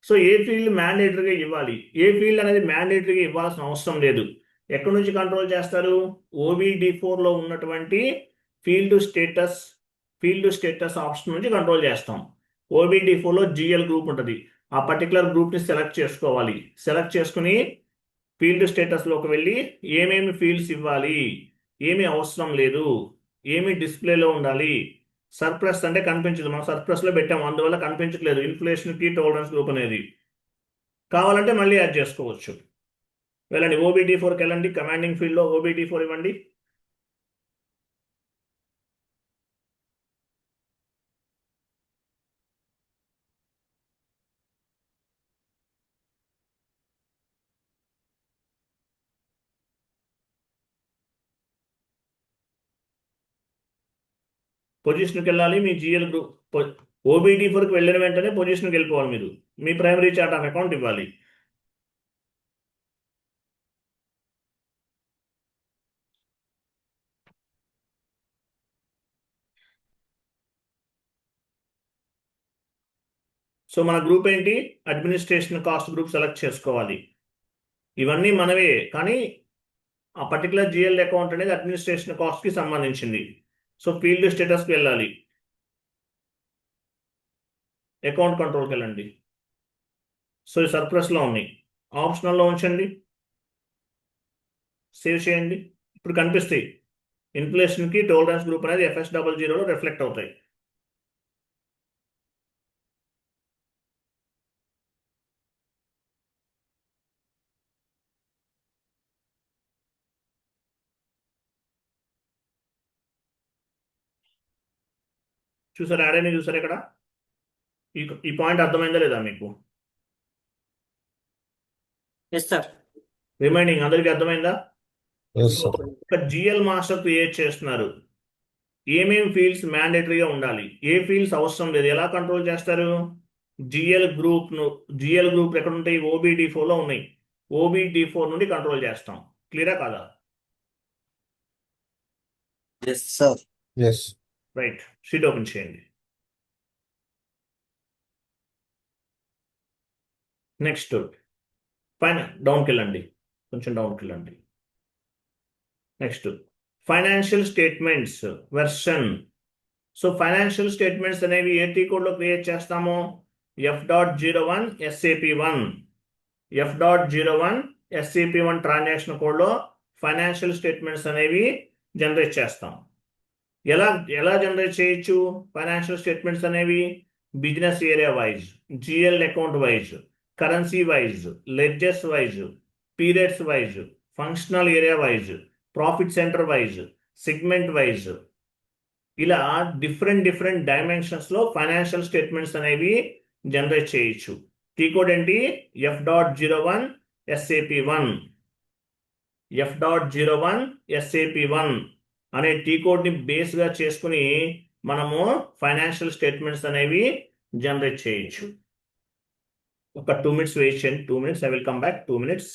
సో ఏ ఫీల్డ్ మ్యాండేటరీగా ఇవ్వాలి, ఏ ఫీల్డ్ అనేది మ్యాండేటరీగా ఇవ్వాల్సిన అవసరం లేదు. ఎక్కడి నుంచి కంట్రోల్ చేస్తారు? OBD4లో ఉన్నటువంటి ఫీల్డ్ స్టేటస్ ఆప్షన్ నుంచి కంట్రోల్ చేస్తాం. OBD4లో జిఎల్ గ్రూప్ ఉంటుంది. ఆ పర్టికులర్ గ్రూప్ని సెలెక్ట్ చేసుకోవాలి. సెలెక్ట్ చేసుకుని ఫీల్డ్ స్టేటస్లోకి వెళ్ళి ఏమేమి ఫీల్డ్స్ ఇవ్వాలి, ఏమి అవసరం లేదు, ఏమి డిస్ప్లేలో ఉండాలి. సర్ప్లస్ అంటే కనిపించదు, మనం సర్ప్లస్లో పెట్టాము, అందువల్ల కనిపించట్లేదు ఇన్ఫ్లేషన్కి టాలరెన్స్ గ్రూప్ అనేది. కావాలంటే మళ్ళీ యాడ్ చేసుకోవచ్చు. వెళ్ళండి OBD4కి వెళ్ళండి, కమాండింగ్ ఫీల్డ్లో OBD4 ఇవ్వండి. పొజిషన్కి వెళ్ళాలి. మీ జిఎల్ గ్రూప్ OBD4కి వెళ్ళిన వెంటనే పొజిషన్కి వెళ్ళిపోవాలి. మీరు మీ ప్రైమరీ చార్ట్ ఆఫ్ అకౌంట్ ఇవ్వాలి. సో మన గ్రూప్ ఏంటి? అడ్మినిస్ట్రేషన్ కాస్ట్ గ్రూప్ సెలెక్ట్ చేసుకోవాలి. ఇవన్నీ మనవే, కానీ ఆ పర్టికులర్ జిఎల్ అకౌంట్ అనేది అడ్మినిస్ట్రేషన్ కాస్ట్కి సంబంధించింది. సో ఫీల్డ్ స్టేటస్కి వెళ్ళాలి, అకౌంట్ కంట్రోల్కి వెళ్ళండి. సో ఈ సర్ప్లస్లో ఉన్నాయి, ఆప్షనల్లో ఉంచండి, సేవ్ చేయండి. ఇప్పుడు కనిపిస్తాయి. ఇన్ఫ్లేషన్కి టాలరెన్స్ గ్రూప్ అనేది FS00లో రిఫ్లెక్ట్ అవుతాయి. చూసారా, యాడ్ అయినా చూసారా ఇక్కడ? ఈ పాయింట్ అర్థమైందా లేదా మీకు? Yes sir. రిమైనింగ్ అందరికీ అర్థమైందా? Yes so sir. ఒక జిఎల్ మాస్టర్ క్రియేట్ చేస్తున్నారు. ఏమేమి ఫీల్డ్స్ మ్యాండేటరీగా ఉండాలి, ఏ ఫీల్డ్స్ అవసరం లేదు, ఎలా కంట్రోల్ చేస్తారు? జిఎల్ గ్రూప్ ఎక్కడ ఉంటాయి? OBD4లో ఉన్నాయి. OBD4 నుండి కంట్రోల్ చేస్తాం. క్లియరా కాదా? Yes sir. Yes. Right, sheet open చేయండి. నెక్స్ట్ పైన డౌన్కి వెళ్ళండి, కొంచెం డౌన్కి వెళ్ళండి. Next financial statements version. So financial statements అనేవి ఏటీ కోడ్లో క్రియేట్ చేస్తాము. F.01 SAP1 F.01 SAP1 transaction కోడ్లో ఫైనాన్షియల్ స్టేట్మెంట్స్ అనేవి జనరేట్ చేస్తాం. ఎలా ఎలా జనరేట్ చేయొచ్చు ఫైనాన్షియల్ స్టేట్మెంట్స్ అనేవి? Business area wise, GL account wise, currency wise, ledges wise, periods wise, functional area wise, profit centre wise, segment wise, ఇలా different డైమెన్షన్స్లో financial statements అనేవి generate చేయొచ్చు. కీ కోడ్ ఏంటి? F.01 SAP1 F.01 SAP1 అనే tea కోడ్ని బేస్గా చేసుకుని మనము financial statements అనేవి generate చేయొచ్చు. ఒక 2 minutes వెయిట్ చేయండి. 2 minutes, I will come back. 2 minutes.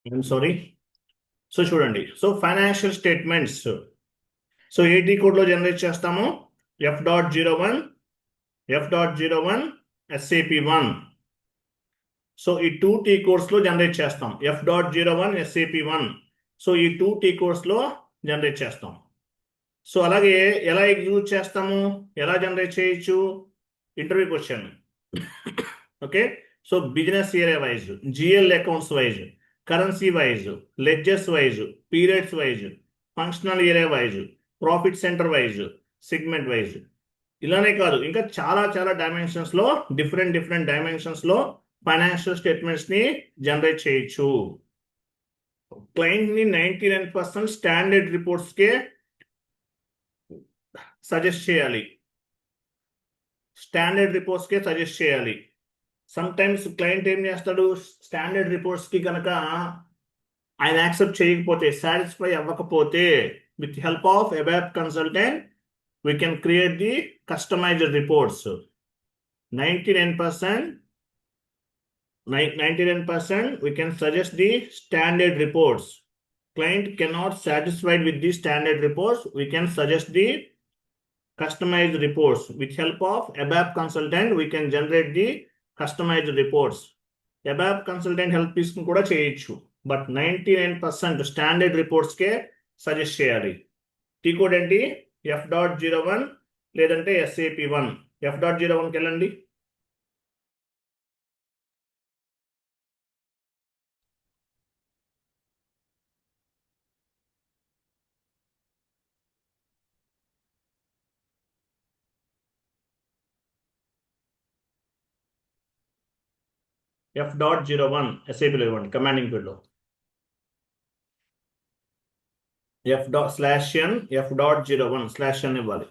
I'm sorry. So చూడండి, సో ఫైనాన్షియల్ స్టేట్మెంట్స్, సో ఏ టీ కోడ్లో జనరేట్ చేస్తాము? F.01 F.01 SAP1. సో ఈ 2T కోర్స్లో జనరేట్ చేస్తాం. F.01 SAP1. సో ఈ 2T కోర్స్లో జనరేట్ చేస్తాం. సో అలాగే ఎలా ఎగ్జిక్యూట్ చేస్తాము, ఎలా జనరేట్ చేయొచ్చు? Interview question. Okay, so business area wise, GL accounts wise, currency wise, ledges wise, periods wise, functional area wise, profit centre wise, segment wise. ఇలానే కాదు, ఇంకా చాలా చాలా డైమెన్షన్స్ లో, డిఫరెంట్ డైమెన్షన్స్ లో ఫైనాన్షియల్ స్టేట్మెంట్స్ ని జనరేట్ చేయొచ్చు. క్లయింట్ ని 99% స్టాండర్డ్ రిపోర్ట్స్ కే సజెస్ట్ చేయాలి. స్టాండర్డ్ రిపోర్ట్స్ కే సజెస్ట్ చేయాలి. సమ్ టైమ్స్ క్లయింట్ ఏం చేస్తాడు, స్టాండర్డ్ రిపోర్ట్స్ కి కనుక ఆయన యాక్సెప్ట్ చేయకపోతే, సాటిస్ఫై అవ్వకపోతే, with help of ABAP consultant we can create the customized reports. 99% we can suggest the standard reports. Client cannot satisfied with the standard reports, we can suggest the customized reports. With help of ABAP consultant we can generate the customized reports. ABAP consultant help తీసుకుని కూడా చేయొచ్చు, but 99% standard reports K suggest చేయాలి. T code ఏంటి? F.01 లేదంటే SAP1. F.01కి వెళ్ళండి. F.01 SAPలో ఇవ్వండి, commanding ఫీల్డ్లో F./n F.01/n ఇవ్వాలి.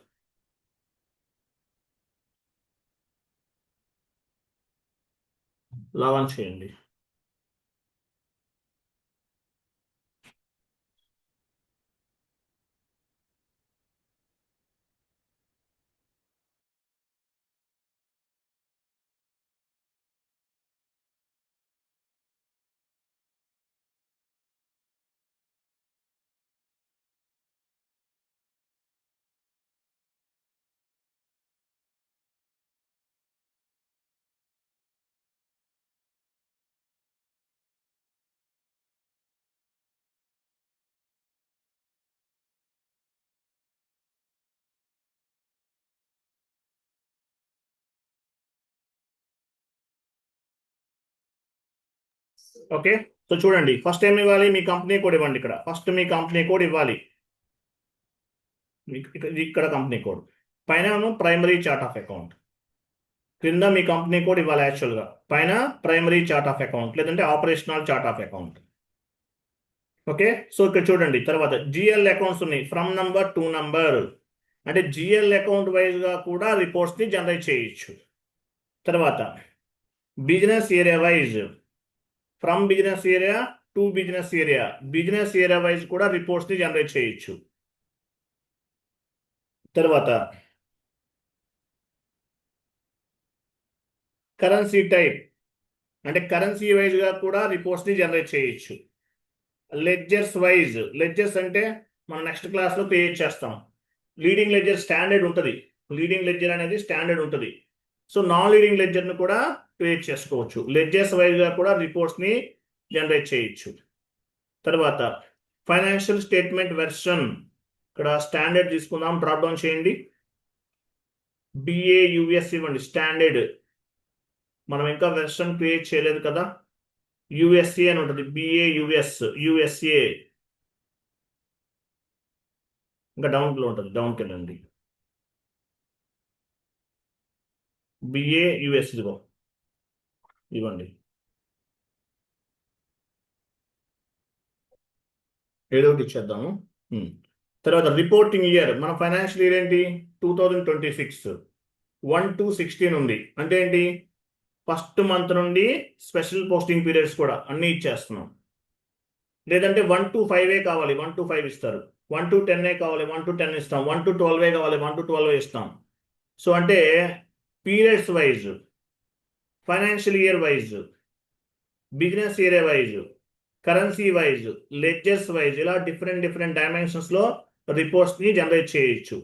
లాగిన్ చేయండి. ఓకే, సో చూడండి, ఫస్ట్ ఏం ఇవ్వాలి? మీ కంపెనీ కోడ్ ఇవ్వండి. ఇక్కడ ఫస్ట్ మీ కంపెనీ కోడ్ ఇవ్వాలి. ఇక్కడ కంపెనీ కోడ్, పైన ప్రైమరీ చార్ట్ ఆఫ్ అకౌంట్, క్రింద మీ కంపెనీ కోడ్ ఇవ్వాలి. యాక్చువల్గా పైన ప్రైమరీ చార్ట్ ఆఫ్ అకౌంట్ లేదంటే operational chart of account. Okay, so ఇక్కడ చూడండి, తర్వాత జిఎల్ అకౌంట్స్ ఉన్నాయి, ఫ్రమ్ నంబర్ టు నంబర్, అంటే జిఎల్ అకౌంట్ వైజ్ గా కూడా రిపోర్ట్స్ ని జనరేట్ చేయొచ్చు. తర్వాత business area wise, from business area to business area wise కూడా రిపోర్ట్స్ ని జనరేట్ చేయొచ్చు. తర్వాత కరెన్సీ టైప్, అంటే కరెన్సీ వైజ్ గా కూడా రిపోర్ట్స్ ని జనరేట్ చేయొచ్చు. లెడ్జర్స్ వైజ్, లెడ్జర్స్ అంటే మనం నెక్స్ట్ క్లాస్ లో క్రియేట్ చేస్తాం. లీడింగ్ లెడ్జర్ స్టాండర్డ్ ఉంటుంది, లీడింగ్ లెడ్జర్ అనేది స్టాండర్డ్ ఉంటుంది. సో నాన్ లీడింగ్ లెడ్జర్ ను కూడా క్రియేట్ చేసుకోవచ్చు. లెడ్జర్స్ వైజ్ గా కూడా రిపోర్ట్స్ ని జనరేట్ చేయొచ్చు. తర్వాత ఫైనాన్షియల్ స్టేట్మెంట్ వెర్షన్, ఇక్కడ స్టాండర్డ్ తీసుకుందాం, డ్రాప్ డౌన్ చేయండి, BAUS ఇవ్వండి. స్టాండర్డ్ మనం ఇంకా వెర్షన్ క్రియేట్ చేయలేదు కదా, USA అని ఉంటుంది, BAUS USA, ఇంకా డౌన్లో ఉంటుంది, డౌన్కి వెళ్ళండి, BAUS ఇదిగో ఇవ్వండి. ఏదో ఒకటి ఇచ్చేద్దాము. తర్వాత రిపోర్టింగ్ ఇయర్, మన ఫైనాన్షియల్ ఇయర్ ఏంటి? 2026 1-16 ఉంది. అంటే ఏంటి? ఫస్ట్ మంత్ నుండి స్పెషల్ పోస్టింగ్ పీరియడ్స్ కూడా అన్ని ఇచ్చేస్తున్నాం. లేదంటే 1-5 కావాలి, 1-5 ఇస్తారు. 1-10 కావాలి, 1-10 ఇస్తాం. 1-12 కావాలి, 1-12 ఇస్తాం. సో అంటే periods wise, financial year wise, business area wise, currency wise, ledgers wise, ఇలా డిఫరెంట్ డిఫరెంట్ డైమెన్షన్స్లో రిపోర్ట్స్ని జనరేట్ చేయొచ్చు.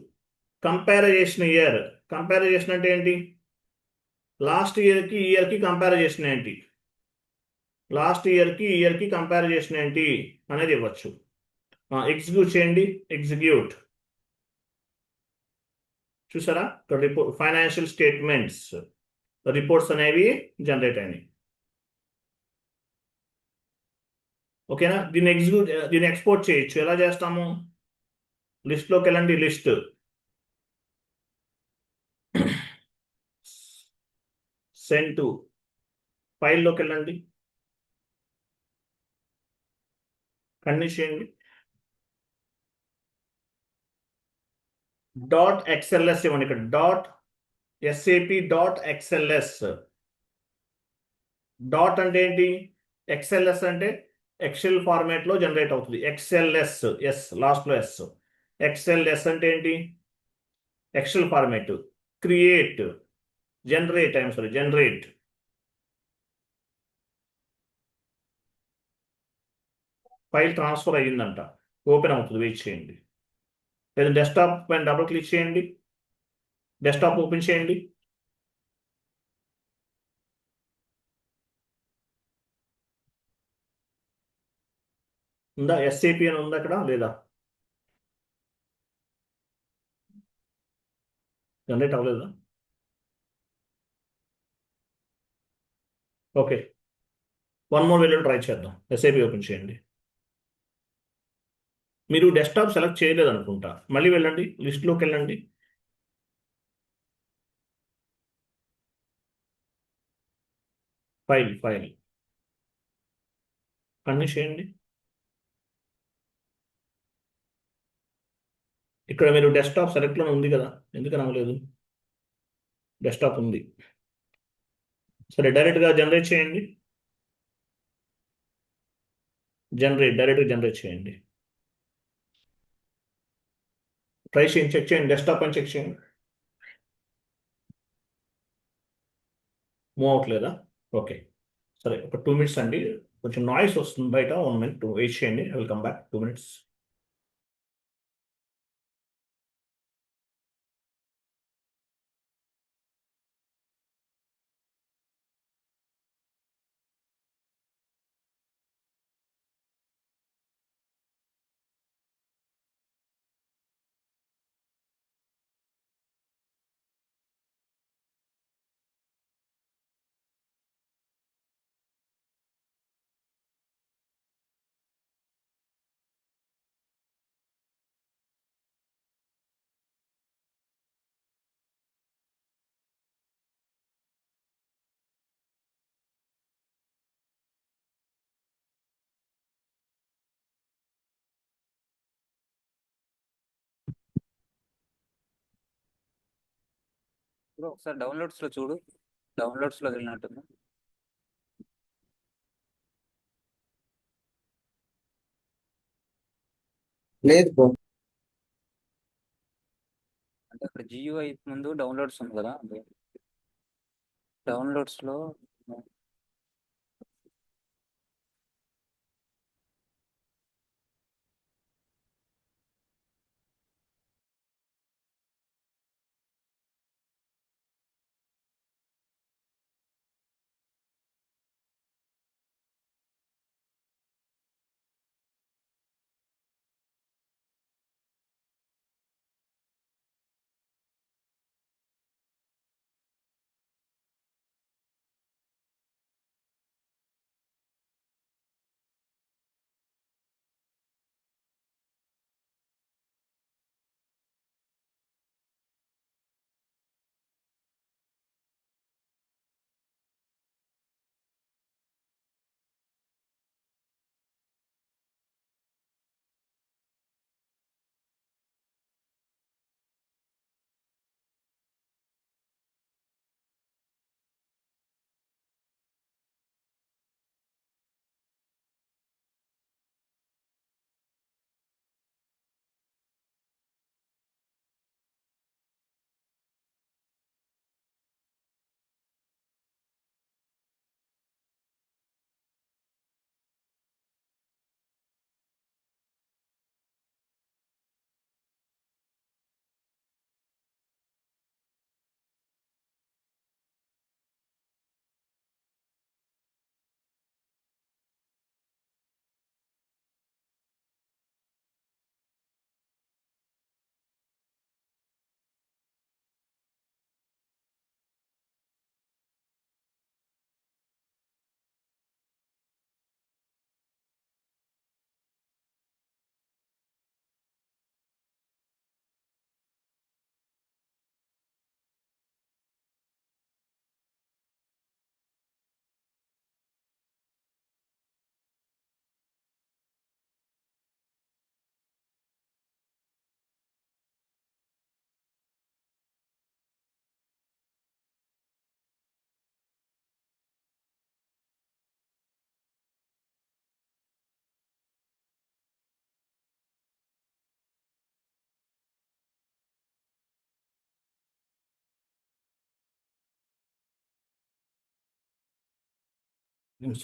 కంపారిజేషన్ ఇయర్, కంపారిజేషన్ అంటే ఏంటి? లాస్ట్ ఇయర్కి ఈ ఇయర్కి కంపారిజేషన్ ఏంటి, లాస్ట్ ఇయర్కి ఈ ఇయర్కి కంపారిజేషన్ ఏంటి అనేది ఇవ్వచ్చు. ఎగ్జిక్యూట్ చేయండి, ఎగ్జిక్యూట్. చూసారా ఇక్కడ రిపోర్ట్, ఫైనాన్షియల్ స్టేట్మెంట్స్ రిపోర్ట్స్ అనేవి జనరేట్ అయినాయి. ఓకేనా? దీన్ని ఎగ్జిక్యూట్, దీన్ని ఎక్స్పోర్ట్ చేయొచ్చు. ఎలా చేస్తాము? లిస్ట్లోకి వెళ్ళండి, లిస్ట్, సెండ్ టు, ఫైల్లోకి వెళ్ళండి, కండిషన్ చేయండి, డాట్ ఎక్స్ఎల్ఎస్ ఇవ్వండి. ఇక్కడ dot SAP dot XLS. Dot అంటే ఏంటి? ఎక్స్ఎల్ఎస్ అంటే ఎక్సెల్ ఫార్మాట్ లో జనరేట్ అవుతుంది. ఎక్స్ఎల్ఎస్, ఎస్ లాస్ట్ లో ఎస్. ఎక్స్ఎల్ఎస్ అంటే ఏంటి? Excel format. Create, generate, I'm sorry, generate. File transfer అయ్యిందంట, ఓపెన్ అవుతుంది, వెయిట్ చేయండి. లేదా డెస్క్టాప్ పైన డబుల్ క్లిక్ చేయండి, డెస్క్టాప్ ఓపెన్ చేయండి. ఉందా? ఎస్ఏపి అని ఉందా అక్కడ? లేదా? జనరేట్ అవ్వలేదా? ఓకే, వన్ మోర్ వెళ్ళి ట్రై చేద్దాం. ఎస్ఏపి ఓపెన్ చేయండి. మీరు డెస్క్టాప్ సెలెక్ట్ చేయలేదు అనుకుంటా, మళ్ళీ వెళ్ళండి, లిస్ట్లోకి వెళ్ళండి. ఫైల్, ఫైల్ అన్ని చేయండి. ఇక్కడ మీరు డెస్క్టాప్ సెలెక్ట్లో ఉంది కదా, ఎందుకని అవ్వలేదు? డెస్క్టాప్ ఉంది. సరే, డైరెక్ట్గా జనరేట్ చేయండి. డైరెక్ట్గా జనరేట్ చేయండి. ట్రై చేయండి, చెక్ చేయండి, డెస్క్టాప్ అని చెక్ చేయండి. మూవ్ అవ్వట్లేదా? ఓకే, సరే, ఒక 2 minutes అండి, కొంచెం నాయిస్ వస్తుంది బయట. 1 minute వెయిట్ చేయండి, I will come back 2 minutes. Bro ఒకసారి డౌన్లోడ్స్ లో చూడు, డౌన్లోడ్స్ లో వెళ్ళినట్టుంది. లేదు బ్రో, అంటే అక్కడ GUI ముందు డౌన్లోడ్స్ ఉంది కదా, డౌన్లోడ్స్ లో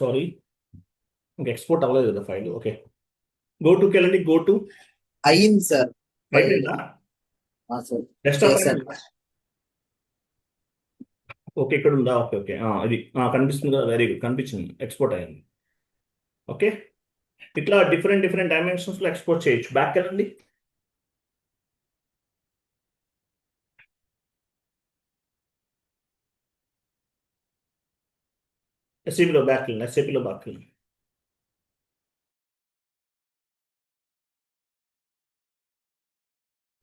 సారీ, ఇంకా ఎక్స్పోర్ట్ అవ్వలేదు కదా ఫైల్. ఓకే, గో టుకి వెళ్ళండి. గో టు అయ్యింది సార్. అయిపోయిందా? సార్ డెస్క్టాప్ చేశాను. ఓకే, ఇక్కడ ఉందా? ఓకే ఓకే, ఇది కనిపిస్తుంది కదా, వెరీ గుడ్, కనిపించింది, ఎక్స్పోర్ట్ అయ్యింది. ఓకే, ఇట్లా డిఫరెంట్ డిఫరెంట్ డైమెన్షన్స్లో ఎక్స్పోర్ట్ చేయొచ్చు. బ్యాక్ వెళ్ళండి. ఎస్ఏపిలో బ్యాక్ వెళ్ళండి. ఎస్ఏపిలో బ్యాక్ వెళ్ళండి.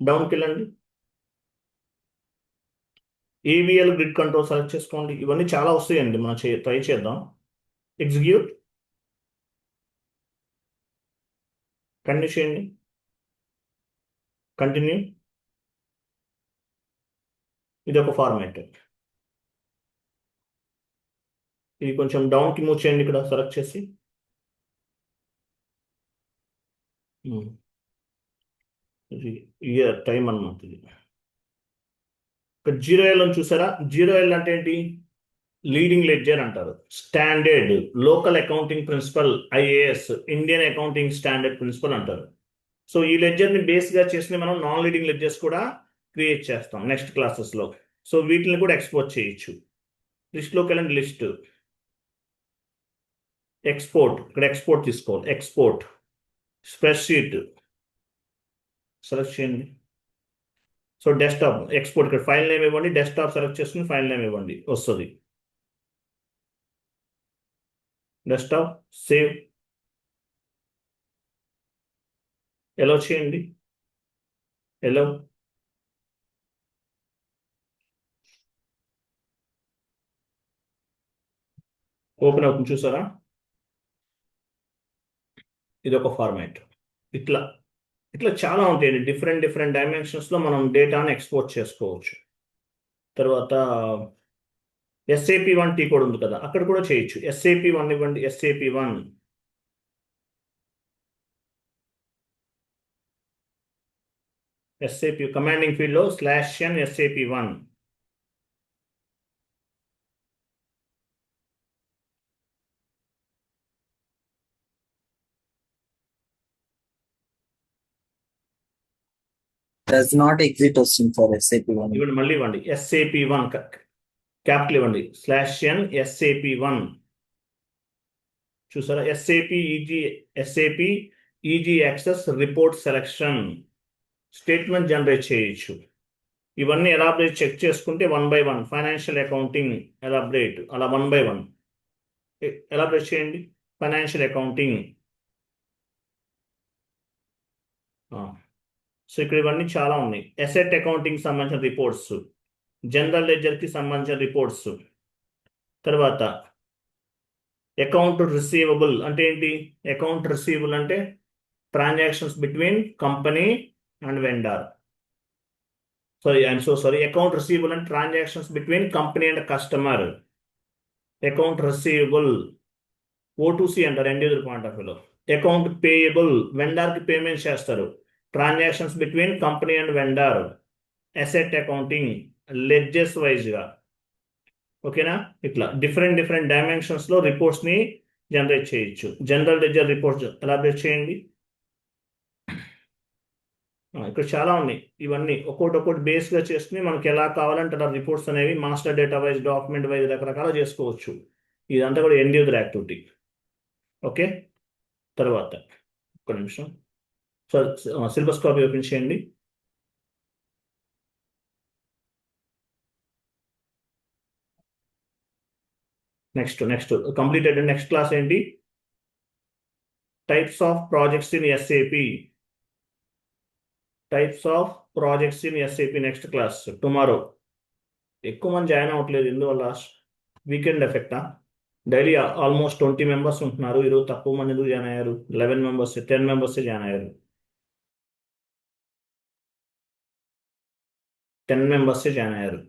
డౌన్కి వెళ్ళండి. ఏవిఎల్ గ్రిడ్ కంట్రోల్ సెలెక్ట్ చేసుకోండి. ఇవన్నీ చాలా వస్తాయండి, మనం ట్రై చేద్దాం. ఎగ్జిక్యూట్, కంటిన్యూ చేయండి, కంటిన్యూ. ఇది ఒక ఫార్మాట్. ఇది కొంచెం డౌన్కి మూవ్ చేయండి, ఇక్కడ సెలెక్ట్ చేసి. ఇది ఇయర్ టైం అన్నమాట. ఇది ఇక్కడ 0L అని చూసారా? 0L అంటే ఏంటి? లీడింగ్ లెడ్జర్ అంటారు. Standard local accounting principle, IAS, Indian accounting standard principle అంటారు. సో ఈ లెడ్జర్ని బేస్గా చేసి మనం నాన్ లీడింగ్ లెడ్జర్స్ కూడా క్రియేట్ చేస్తాం నెక్స్ట్ క్లాసెస్లో. సో వీటిని కూడా ఎక్స్పోర్ట్ చేయొచ్చు. లిస్ట్లోకి వెళ్ళండి. లిస్ట్, ఎక్స్పోర్ట్, ఇక్కడ ఎక్స్పోర్ట్ తీసుకోవాలి. ఎక్స్పోర్ట్, స్ప్రెడ్షీట్ సెలెక్ట్ చేయండి. సో డెస్క్టాప్, ఎక్స్పోర్ట్, ఇక్కడ ఫైల్ నేమ్ ఇవ్వండి. డెస్క్టాప్ సెలెక్ట్ చేసుకుని ఫైల్ నేమ్ ఇవ్వండి, వస్తుంది. డెస్క్టాప్, సేవ్, ఎలో చేయండి. ఎలో, ఓపెన్ అవుతుంది, చూసారా? ఇది ఒక ఫార్మాట్. ఇట్లా ఇట్లా చాలా ఉంటాయండి. డిఫరెంట్ డిఫరెంట్ డైమెన్షన్స్లో మనం డేటాను ఎక్స్పోర్ట్ చేసుకోవచ్చు. తర్వాత SAP1 టీ కోడ్ ఉంది కదా, అక్కడ కూడా చేయొచ్చు. SAP1 ఇవ్వండి. SAP1, SAP కమాండింగ్ ఫీల్డ్లో /n SAP1. Does not exit వస్తుంది ఫర్ SAP1. ఇవ్వండి, మళ్ళీ ఇవ్వండి. SAP1 క్యాపిటల్ ఇవ్వండి. /n SAP1, చూసారా? SAP easy access report selection, statement generate చేయొచ్చు. ఇవన్నీ ఎలాబరేట్ చెక్ చేసుకుంటే 1 by 1 ఫైనాన్షియల్ అకౌంటింగ్ ఎలాబరేట్, అలా 1 by 1 ఎలాబరేట్ చేయండి. Financial accounting. సో ఇక్కడ ఇవన్నీ చాలా ఉన్నాయి. అసెట్ అకౌంటింగ్ సంబంధించిన రిపోర్ట్స్, జనరల్ లెడ్జర్కి సంబంధించిన రిపోర్ట్స్. తర్వాత అకౌంట్ రిసీవబుల్ అంటే ఏంటి? అకౌంట్ రిసీవబుల్ అంటే transactions between company and vendor. I'm so sorry. Account receivable అంటే transactions between company and customer. Account receivable O2C అంటారు, ఎండ్ యూజర్ పాయింట్ ఆఫ్ వ్యూలో. అకౌంట్ పేయబుల్, వెండర్కి పేమెంట్ చేస్తారు. Transactions between company and vendor. Asset accounting ledgers వైజ్గా. ఓకేనా? ఇట్లా different different డైమెన్షన్స్లో రిపోర్ట్స్ని generate చేయొచ్చు. General ledger reports elaborate చేయండి. ఇక్కడ చాలా ఉన్నాయి. ఇవన్నీ ఒక్కొక్కటి బేస్గా చేసుకుని మనకి ఎలా కావాలంటే అలా రిపోర్ట్స్ అనేవి master data wise, document wise రకరకాల చేసుకోవచ్చు. ఇదంతా కూడా ఎండ్ యూజర్ యాక్టివిటీ. ఓకే, తర్వాత ఒక్క నిమిషం. సో సిలబస్ కాపీ ఓపెన్ చేయండి. Next completed. నెక్స్ట్ క్లాస్ ఏంటి? Types of projects in SAP. Types of projects in SAP next class tomorrow. ఎక్కువ మంది జాయిన్ అవ్వట్లేదు, ఎందువల్ల? వీకెండ్ ఎఫెక్టా? డైలీ ఆల్మోస్ట్ 20 మెంబర్స్ ఉంటున్నారు. ఈరోజు తక్కువ మంది ఎందుకు జాయిన్ అయ్యారు? 11 మెంబర్స్, 10 మెంబర్సే జాయిన్ అయ్యారు. 10 మెంబర్సే జాయిన్ అయ్యారు.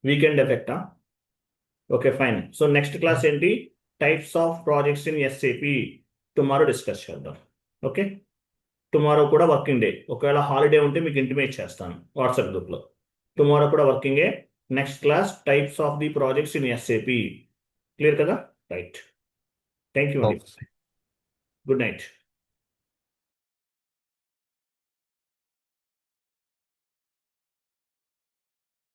వీకెండ్ ఎఫెక్టా? Okay, fine. So next class ఏంటి? Types of projects in SAP. Tomorrow discuss చేద్దాం. ఓకే, టుమారో కూడా వర్కింగ్ డే. ఒకవేళ హాలిడే ఉంటే మీకు ఇంటిమేట్ చేస్తాను వాట్సాప్ గ్రూప్లో. టుమారో కూడా working day. Next class types of the projects in SAP. Clear కదా? రైట్ థ్యాంక్ యూ అండి ఓకే. Good night